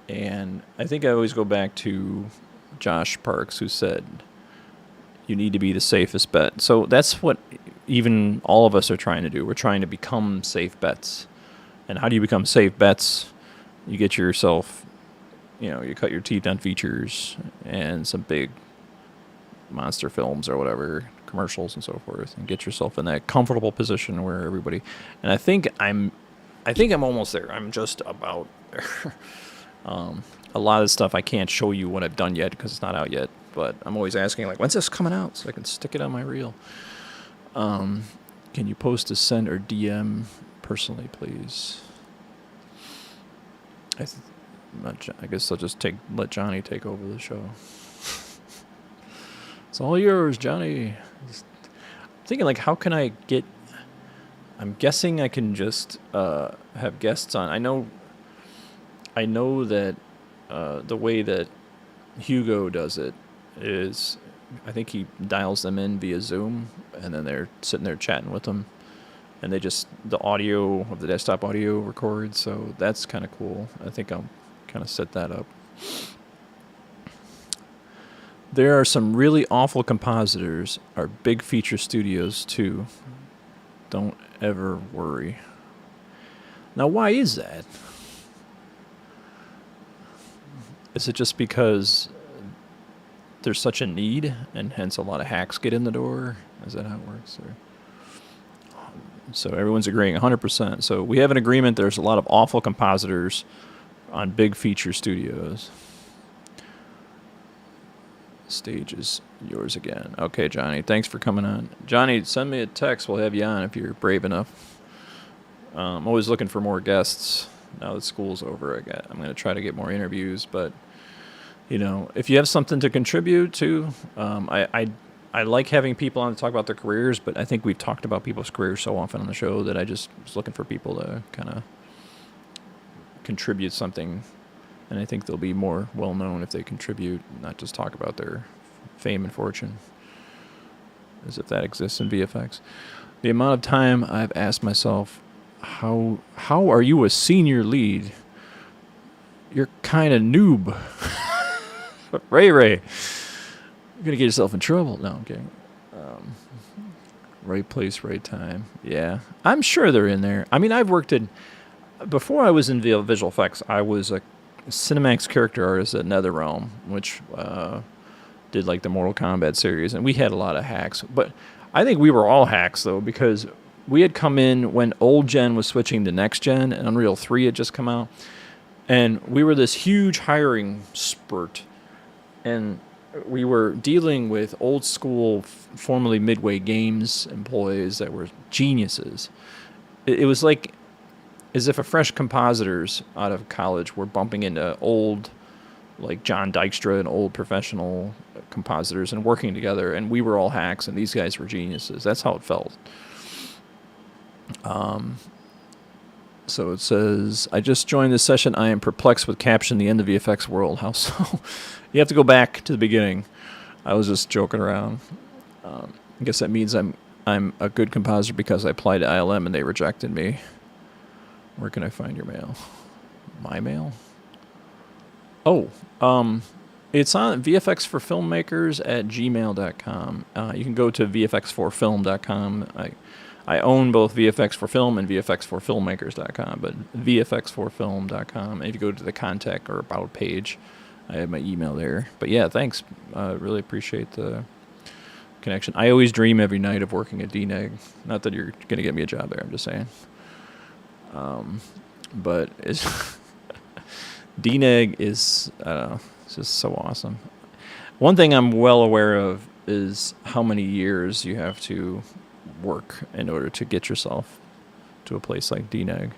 And I think I always go back to Josh Parks, who said, you need to be the safest bet. So that's what even all of us are trying to do. We're trying to become safe bets. And how do you become safe bets? You get yourself, you cut your teeth on features and some big monster films or whatever, commercials and so forth, and get yourself in that comfortable position where everybody. And I think I'm almost there. I'm just about there. A lot of stuff I can't show you what I've done yet because it's not out yet. But I'm always asking, like, when's this coming out so I can stick it on my reel? Can you post a send or DM personally, please? I guess I'll just let Johnny take over the show. It's all yours, Johnny. I'm thinking, like, how can I get... I'm guessing I can just have guests on. I know that the way that Hugo does it is, I think he dials them in via Zoom, and then they're sitting there chatting with them, and the audio of the desktop audio records, so that's kind of cool. I think I'll kind of set that up. There are some really awful compositors, are big feature studios too. Don't ever worry. Now, why is that? Is it just because there's such a need, and hence a lot of hacks get in the door? Is that how it works? Or? So everyone's agreeing 100%. So we have an agreement. There's a lot of awful compositors on big feature studios. Stage is yours again. Okay, Johnny. Thanks for coming on. Johnny, send me a text. We'll have you on if you're brave enough. I'm always looking for more guests. Now that school's over, I'm going to try to get more interviews. But, if you have something to contribute to, I like having people on to talk about their careers, but I think we've talked about people's careers so often on the show that I just was looking for people to kind of contribute something. And I think they'll be more well-known if they contribute, not just talk about their fame and fortune, as if that exists in VFX. The amount of time I've asked myself, how are you a senior lead? You're kind of noob. Ray. You're going to get yourself in trouble. No, I'm kidding. Right place, right time. Yeah. I'm sure they're in there. I mean, before I was in visual effects, I was a Cinemax character artist at NetherRealm, which did like the Mortal Kombat series, and we had a lot of hacks. But I think we were all hacks though, because we had come in when old gen was switching to next gen, and Unreal 3 had just come out, and we were this huge hiring spurt, and we were dealing with old school, formerly Midway Games employees that were geniuses. It was like as if a fresh compositors out of college were bumping into old, like John Dykstra and old professional compositors and working together, and we were all hacks and these guys were geniuses. That's how it felt. So it says, I just joined this session. I am perplexed with caption the end of VFX World. How so? You have to go back to the beginning. I was just joking around. I guess that means I'm a good compositor because I applied to ILM and they rejected me. Where can I find your mail? My mail? Oh, it's on VFXforFilmmakers at gmail.com. You can go to VFXforFilm.com. I own both VFX for Film and VFXforFilmmakers.com, but VFXforFilm.com. And if you go to the contact or about page, I have my email there. But yeah, thanks. Really appreciate the connection. I always dream every night of working at DNEG. Not that you're going to get me a job there, I'm just saying. But it's DNEG is, I don't know, it's just so awesome. One thing I'm well aware of is how many years you have to work in order to get yourself to a place like DNEG.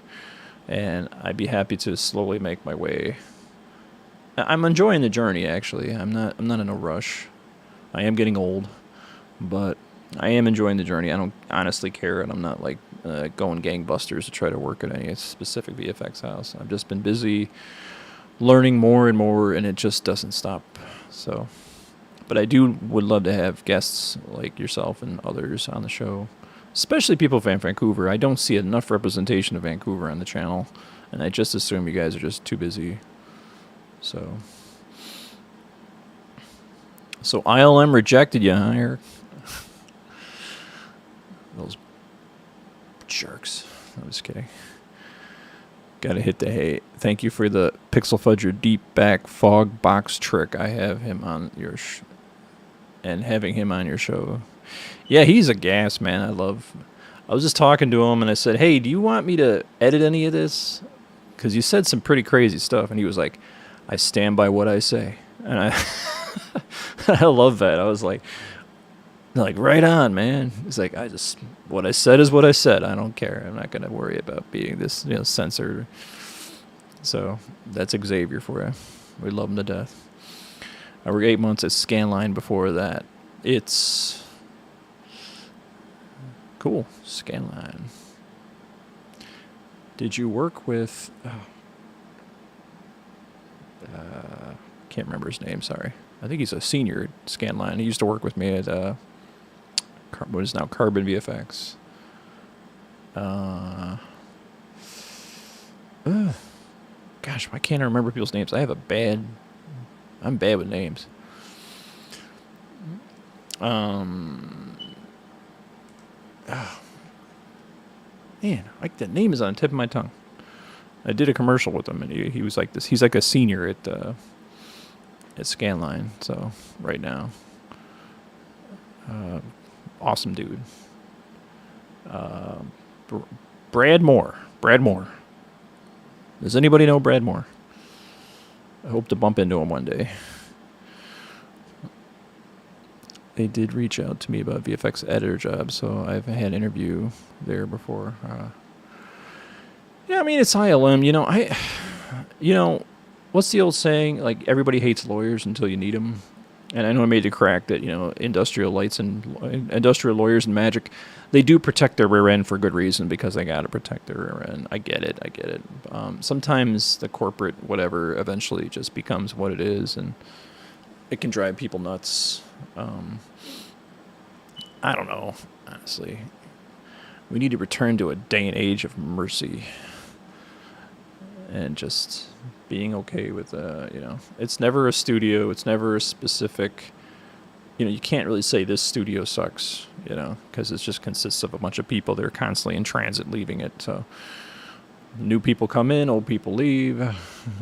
And I'd be happy to slowly make my way. I'm enjoying the journey, actually. I'm not in a rush. I am getting old, but I am enjoying the journey. I don't honestly care, and I'm not like going gangbusters to try to work at any specific VFX house. I've just been busy learning more and more, and it just doesn't stop. So, but I would love to have guests like yourself and others on the show, especially people from Vancouver. I don't see enough representation of Vancouver on the channel, and I just assume you guys are just too busy. So ILM rejected you, huh, Eric? Those jerks. I'm just kidding. Gotta hit the hay. Thank you for the Pixel Fudger deep back fog box trick. I have him on your and having him on your show. Yeah, he's a gas, man. I was just talking to him and I said, hey, do you want me to edit any of this? Because you said some pretty crazy stuff. And he was like, I stand by what I say. And I love that. I was like, right on, man. He's like, what I said is what I said. I don't care. I'm not going to worry about being this, censored. So that's Xavier for you. We love him to death. I worked 8 months at Scanline before that. It's cool. Scanline. Did you work with... can't remember his name, sorry. I think he's a senior at Scanline. He used to work with me at what is now Carbon VFX. Gosh, why can't I remember people's names? I'm bad with names. Man, like the name is on the tip of my tongue. I did a commercial with him, and he was like this. He's like a senior at Scanline. So right now, awesome dude. Brad Moore. Does anybody know Brad Moore? I hope to bump into him one day. They did reach out to me about VFX editor jobs, so I've had an interview there before. Yeah, I mean, it's ILM. What's the old saying? Like, everybody hates lawyers until you need them. And I know I made the crack that, industrial lawyers and magic, they do protect their rear end for good reason because they got to protect their rear end. I get it. Sometimes the corporate whatever eventually just becomes what it is, and it can drive people nuts. I don't know, honestly. We need to return to a day and age of mercy and just being okay with, it's never a studio. It's never a specific, you can't really say this studio sucks, because it just consists of a bunch of people that are constantly in transit leaving it. So new people come in, old people leave. I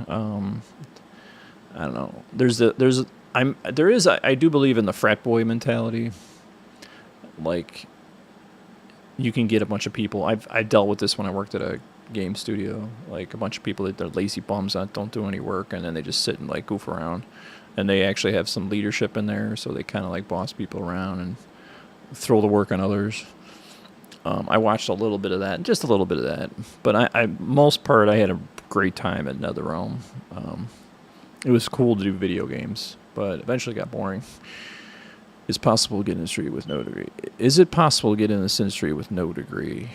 don't know. I do believe in the frat boy mentality. like, you can get a bunch of people. I dealt with this when I worked at a game studio. Like, a bunch of people that they're lazy bums that don't do any work, and then they just sit and like goof around. And they actually have some leadership in there, so they kind of like boss people around and throw the work on others. I watched a little bit of that, just a little bit of that. But I most part, I had a great time at NetherRealm. It was cool to do video games, but eventually got boring. It's possible to get in this industry with no degree. Is it possible to get in this industry with no degree?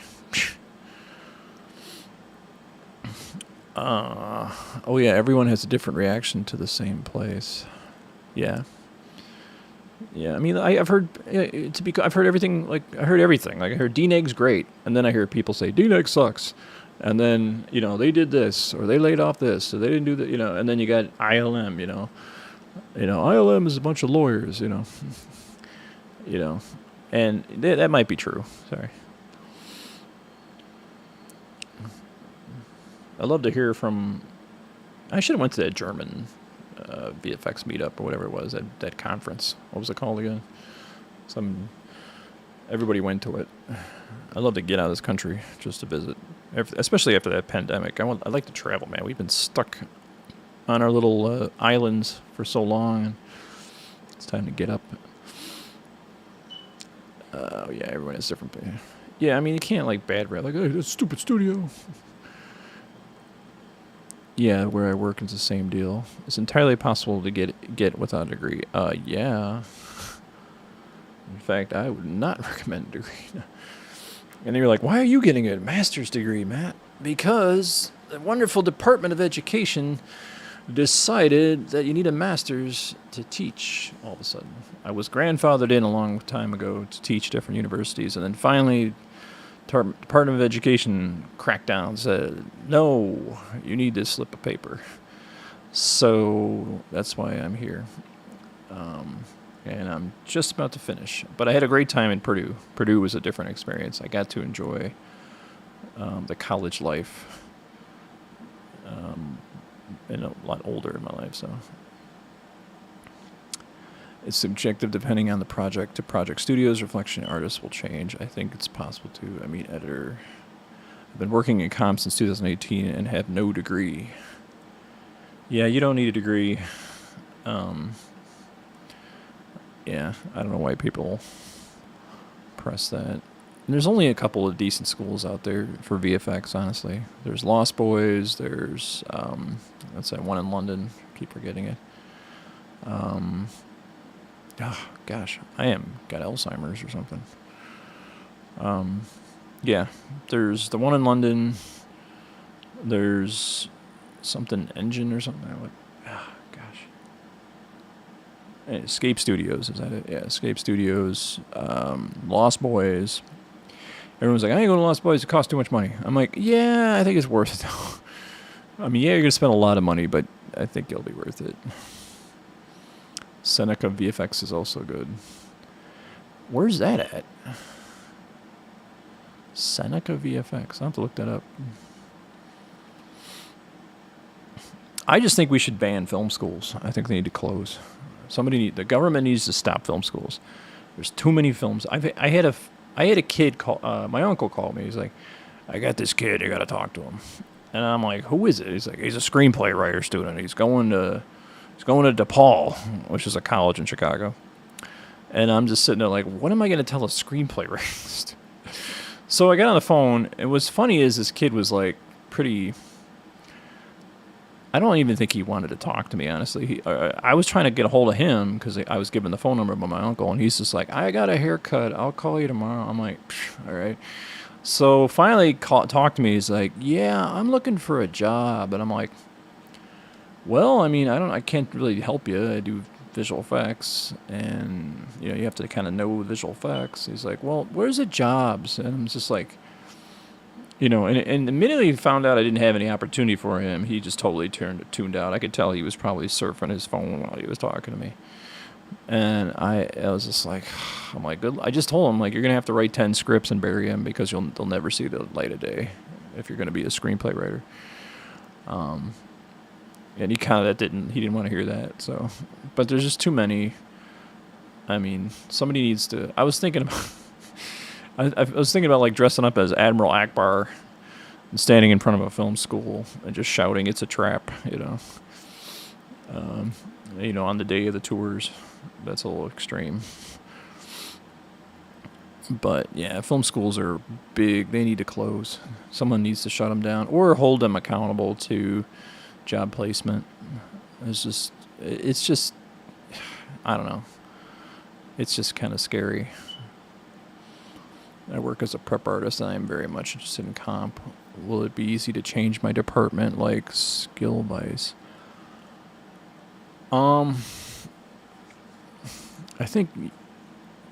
Oh yeah, everyone has a different reaction to the same place. Yeah. Yeah, I mean, I've heard I've heard everything. Like, I heard everything. Like, I heard DNEG's great, and then I hear people say DNEG sucks, and then they did this, or they laid off this, or they didn't do that, and then you got ILM, ILM is a bunch of lawyers, and that might be true. Sorry. I'd love to hear from. I should have went to that German VFX meetup or whatever it was, that conference. What was it called again? Everybody went to it. I'd love to get out of this country just to visit, especially after that pandemic. I'd like to travel, man. We've been stuck on our little islands for so long, and it's time to get up. Yeah, everyone has different. Yeah, I mean, you can't like bad rap like, hey, that's a stupid studio. Yeah, where I work is the same deal. It's entirely possible to get without a degree. Yeah. In fact, I would not recommend a degree. And you're like, why are you getting a master's degree, Matt? Because the wonderful Department of Education decided that you need a master's to teach all of a sudden. I was grandfathered in a long time ago to teach different universities, and then finally Department of Education cracked down and said, no, you need this slip of paper. So that's why I'm here. And I'm just about to finish. But I had a great time in Purdue. Purdue was a different experience. I got to enjoy the college life. And a lot older in my life, so. It's subjective depending on the project. To project studios, reflection artists will change. I think it's possible to. I mean, editor. I've been working in comp since 2018 and have no degree. Yeah, you don't need a degree. Yeah, I don't know why people press that. And there's only a couple of decent schools out there for VFX, honestly. There's Lost Boys. There's, that's that one in London. Keep forgetting it. Oh, gosh, I got Alzheimer's or something. Yeah, there's the one in London. There's something Engine or something. Gosh. Escape Studios, is that it? Yeah, Escape Studios. Lost Boys. Everyone's like, I ain't going to Lost Boys. It costs too much money. I'm like, yeah, I think it's worth it, though. I mean, yeah, you're going to spend a lot of money, but I think it'll be worth it. Seneca VFX is also good. Where's that at? Seneca VFX. I'll have to look that up. I just think we should ban film schools. I think they need to close. The government needs to stop film schools. There's too many films. I had a kid call. My uncle called me. He's like, I got this kid. I got to talk to him. And I'm like, who is it? He's like, he's a screenplay writer student. He's going to DePaul, which is a college in Chicago. And I'm just sitting there like, what am I going to tell a screenplay writer? So I got on the phone. And what's funny is this kid was like pretty. I don't even think he wanted to talk to me, honestly. I was trying to get a hold of him because I was given the phone number by my uncle, and he's just like, I got a haircut. I'll call you tomorrow. I'm like, all right. So finally talked to me. He's like, yeah, I'm looking for a job. And I'm like, well, I mean, I can't really help you. I do visual effects, and, you have to kind of know visual effects. He's like, well, where's the jobs? And I'm just like, and immediately found out I didn't have any opportunity for him. He just totally tuned out. I could tell he was probably surfing his phone while he was talking to me. And I was just like, I'm like, good. I just told him, like, you're going to have to write 10 scripts and bury them because they'll never see the light of day if you're going to be a screenplay writer. And he didn't want to hear that. So, but there's just too many. I mean, somebody needs to. I was thinking about. I was thinking about like dressing up as Admiral Akbar and standing in front of a film school and just shouting, "It's a trap," on the day of the tours. That's a little extreme. But yeah, film schools are big. They need to close. Someone needs to shut them down or hold them accountable to job placement. It's just, I don't know. It's just kind of scary. I work as a prep artist, and I'm very much interested in comp. Will it be easy to change my department like skill-wise? I think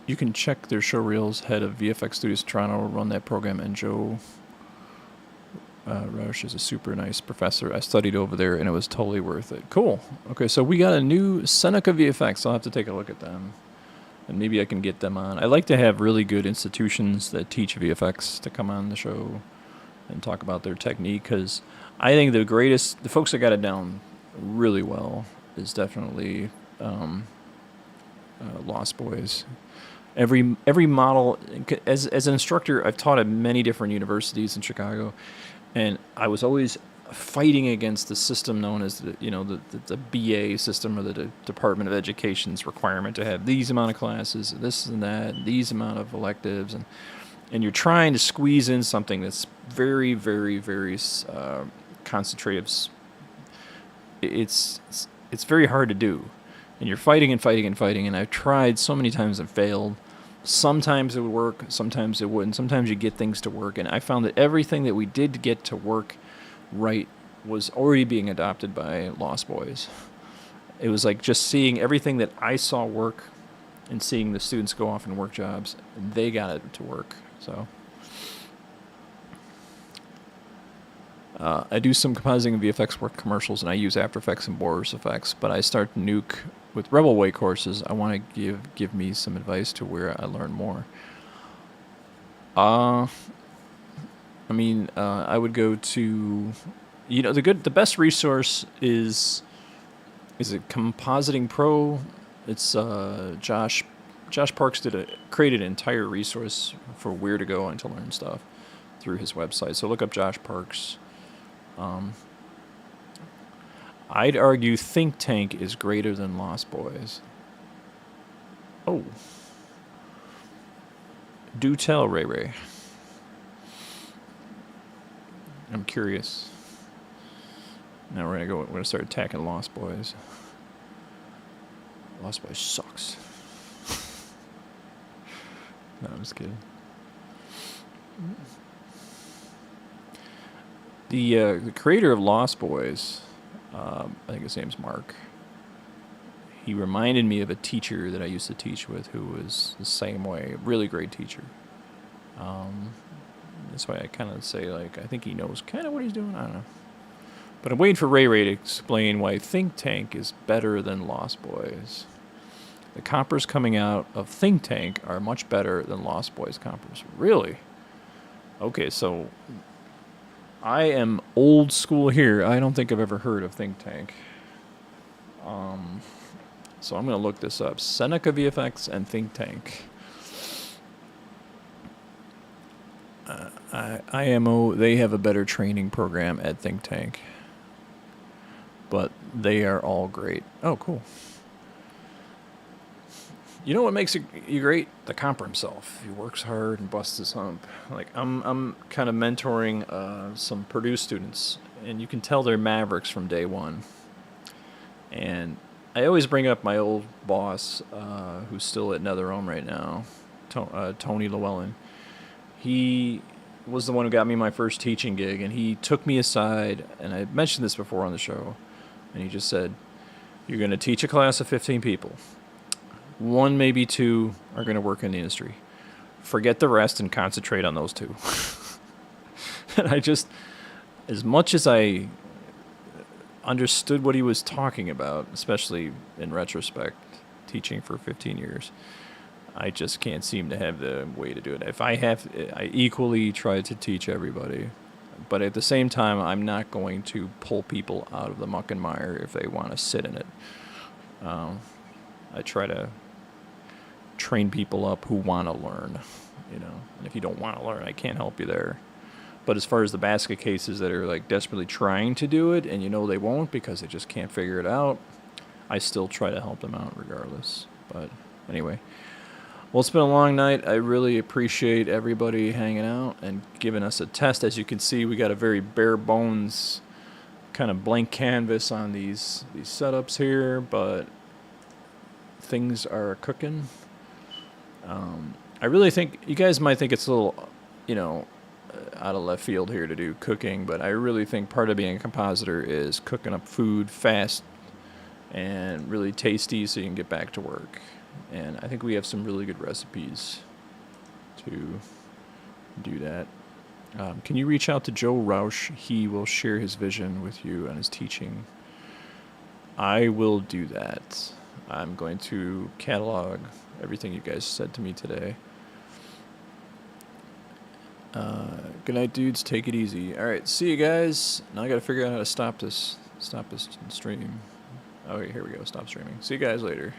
you can check their show reels. Head of VFX Studios Toronto run that program, and Joe Rush is a super nice professor. I studied over there, and it was totally worth it. Cool. Okay, so we got a new Seneca VFX. I'll have to take a look at them, and maybe I can get them on. I like to have really good institutions that teach VFX to come on the show and talk about their technique, because I think the folks that got it down really well is definitely Lost Boys. Every model, as an instructor, I've taught at many different universities in Chicago, and I was always fighting against the system known as the BA system, or the Department of Education's requirement to have these amount of classes, this and that, these amount of electives, and you're trying to squeeze in something that's very, very, very concentrated. It's very hard to do, and you're fighting and fighting and fighting. And I've tried so many times and failed. Sometimes it would work, sometimes it wouldn't. Sometimes you get things to work, and I found that everything that we did get to work right was already being adopted by Lost Boys. It was like just seeing everything that I saw work and seeing the students go off and work jobs, and they got it to work. So I do some compositing and VFX work commercials, and I use After Effects and Boris Effects, but I start to nuke with Rebel Way courses. I want to give me some advice to where I learn more. I would go to, the best resource is it Compositing Pro? It's Josh Parks created an entire resource for where to go and to learn stuff through his website. So look up Josh Parks. I'd argue Think Tank is greater than Lost Boys. Oh. Do tell, Ray Ray. I'm curious. Now we're gonna start attacking Lost Boys. Lost Boys sucks. No, I'm just kidding. The creator of Lost Boys, I think his name's Mark. He reminded me of a teacher that I used to teach with who was the same way. Really great teacher. That's why I kind of say, I think he knows kind of what he's doing. I don't know. But I'm waiting for Ray Ray to explain why Think Tank is better than Lost Boys. The compers coming out of Think Tank are much better than Lost Boys compers. Really? Okay, so I am old school here. I don't think I've ever heard of Think Tank. So I'm going to look this up. Seneca VFX and Think Tank. IMO, they have a better training program at Think Tank. But they are all great. Oh, cool. You know what makes you great? The comper himself. He works hard and busts his hump. I'm kind of mentoring some Purdue students, and you can tell they're mavericks from day one. And I always bring up my old boss, who's still at NetherRealm right now, Tony Llewellyn. He was the one who got me my first teaching gig, and he took me aside, and I mentioned this before on the show, and he just said, "You're going to teach a class of 15 people. 1, maybe 2 are going to work in the industry. Forget the rest and concentrate on those 2. And I just, as much as I understood what he was talking about, especially in retrospect, teaching for 15 years, I just can't seem to have the way to do it. I equally try to teach everybody, but at the same time, I'm not going to pull people out of the muck and mire if they want to sit in it. I try train people up who want to learn, you know. And if you don't want to learn, I can't help you there. But as far as the basket cases that are like desperately trying to do it, and you know they won't because they just can't figure it out, I still try to help them out regardless. But anyway, well, it's been a long night. I really appreciate everybody hanging out and giving us a test. As you can see, we got a very bare bones kind of blank canvas on these setups here, but things are cooking. I really think you guys might think it's a little, you know, out of left field here to do cooking, but I really think part of being a compositor is cooking up food fast and really tasty so you can get back to work. And I think we have some really good recipes to do that. Can you reach out to Joe Roush? He will share his vision with you and his teaching. I will do that. I'm going to catalog everything you guys said to me today. Good night, dudes. Take it easy. All right, see you guys. Now I got to figure out how to stop this stream. Oh, here we go. Stop streaming. See you guys later.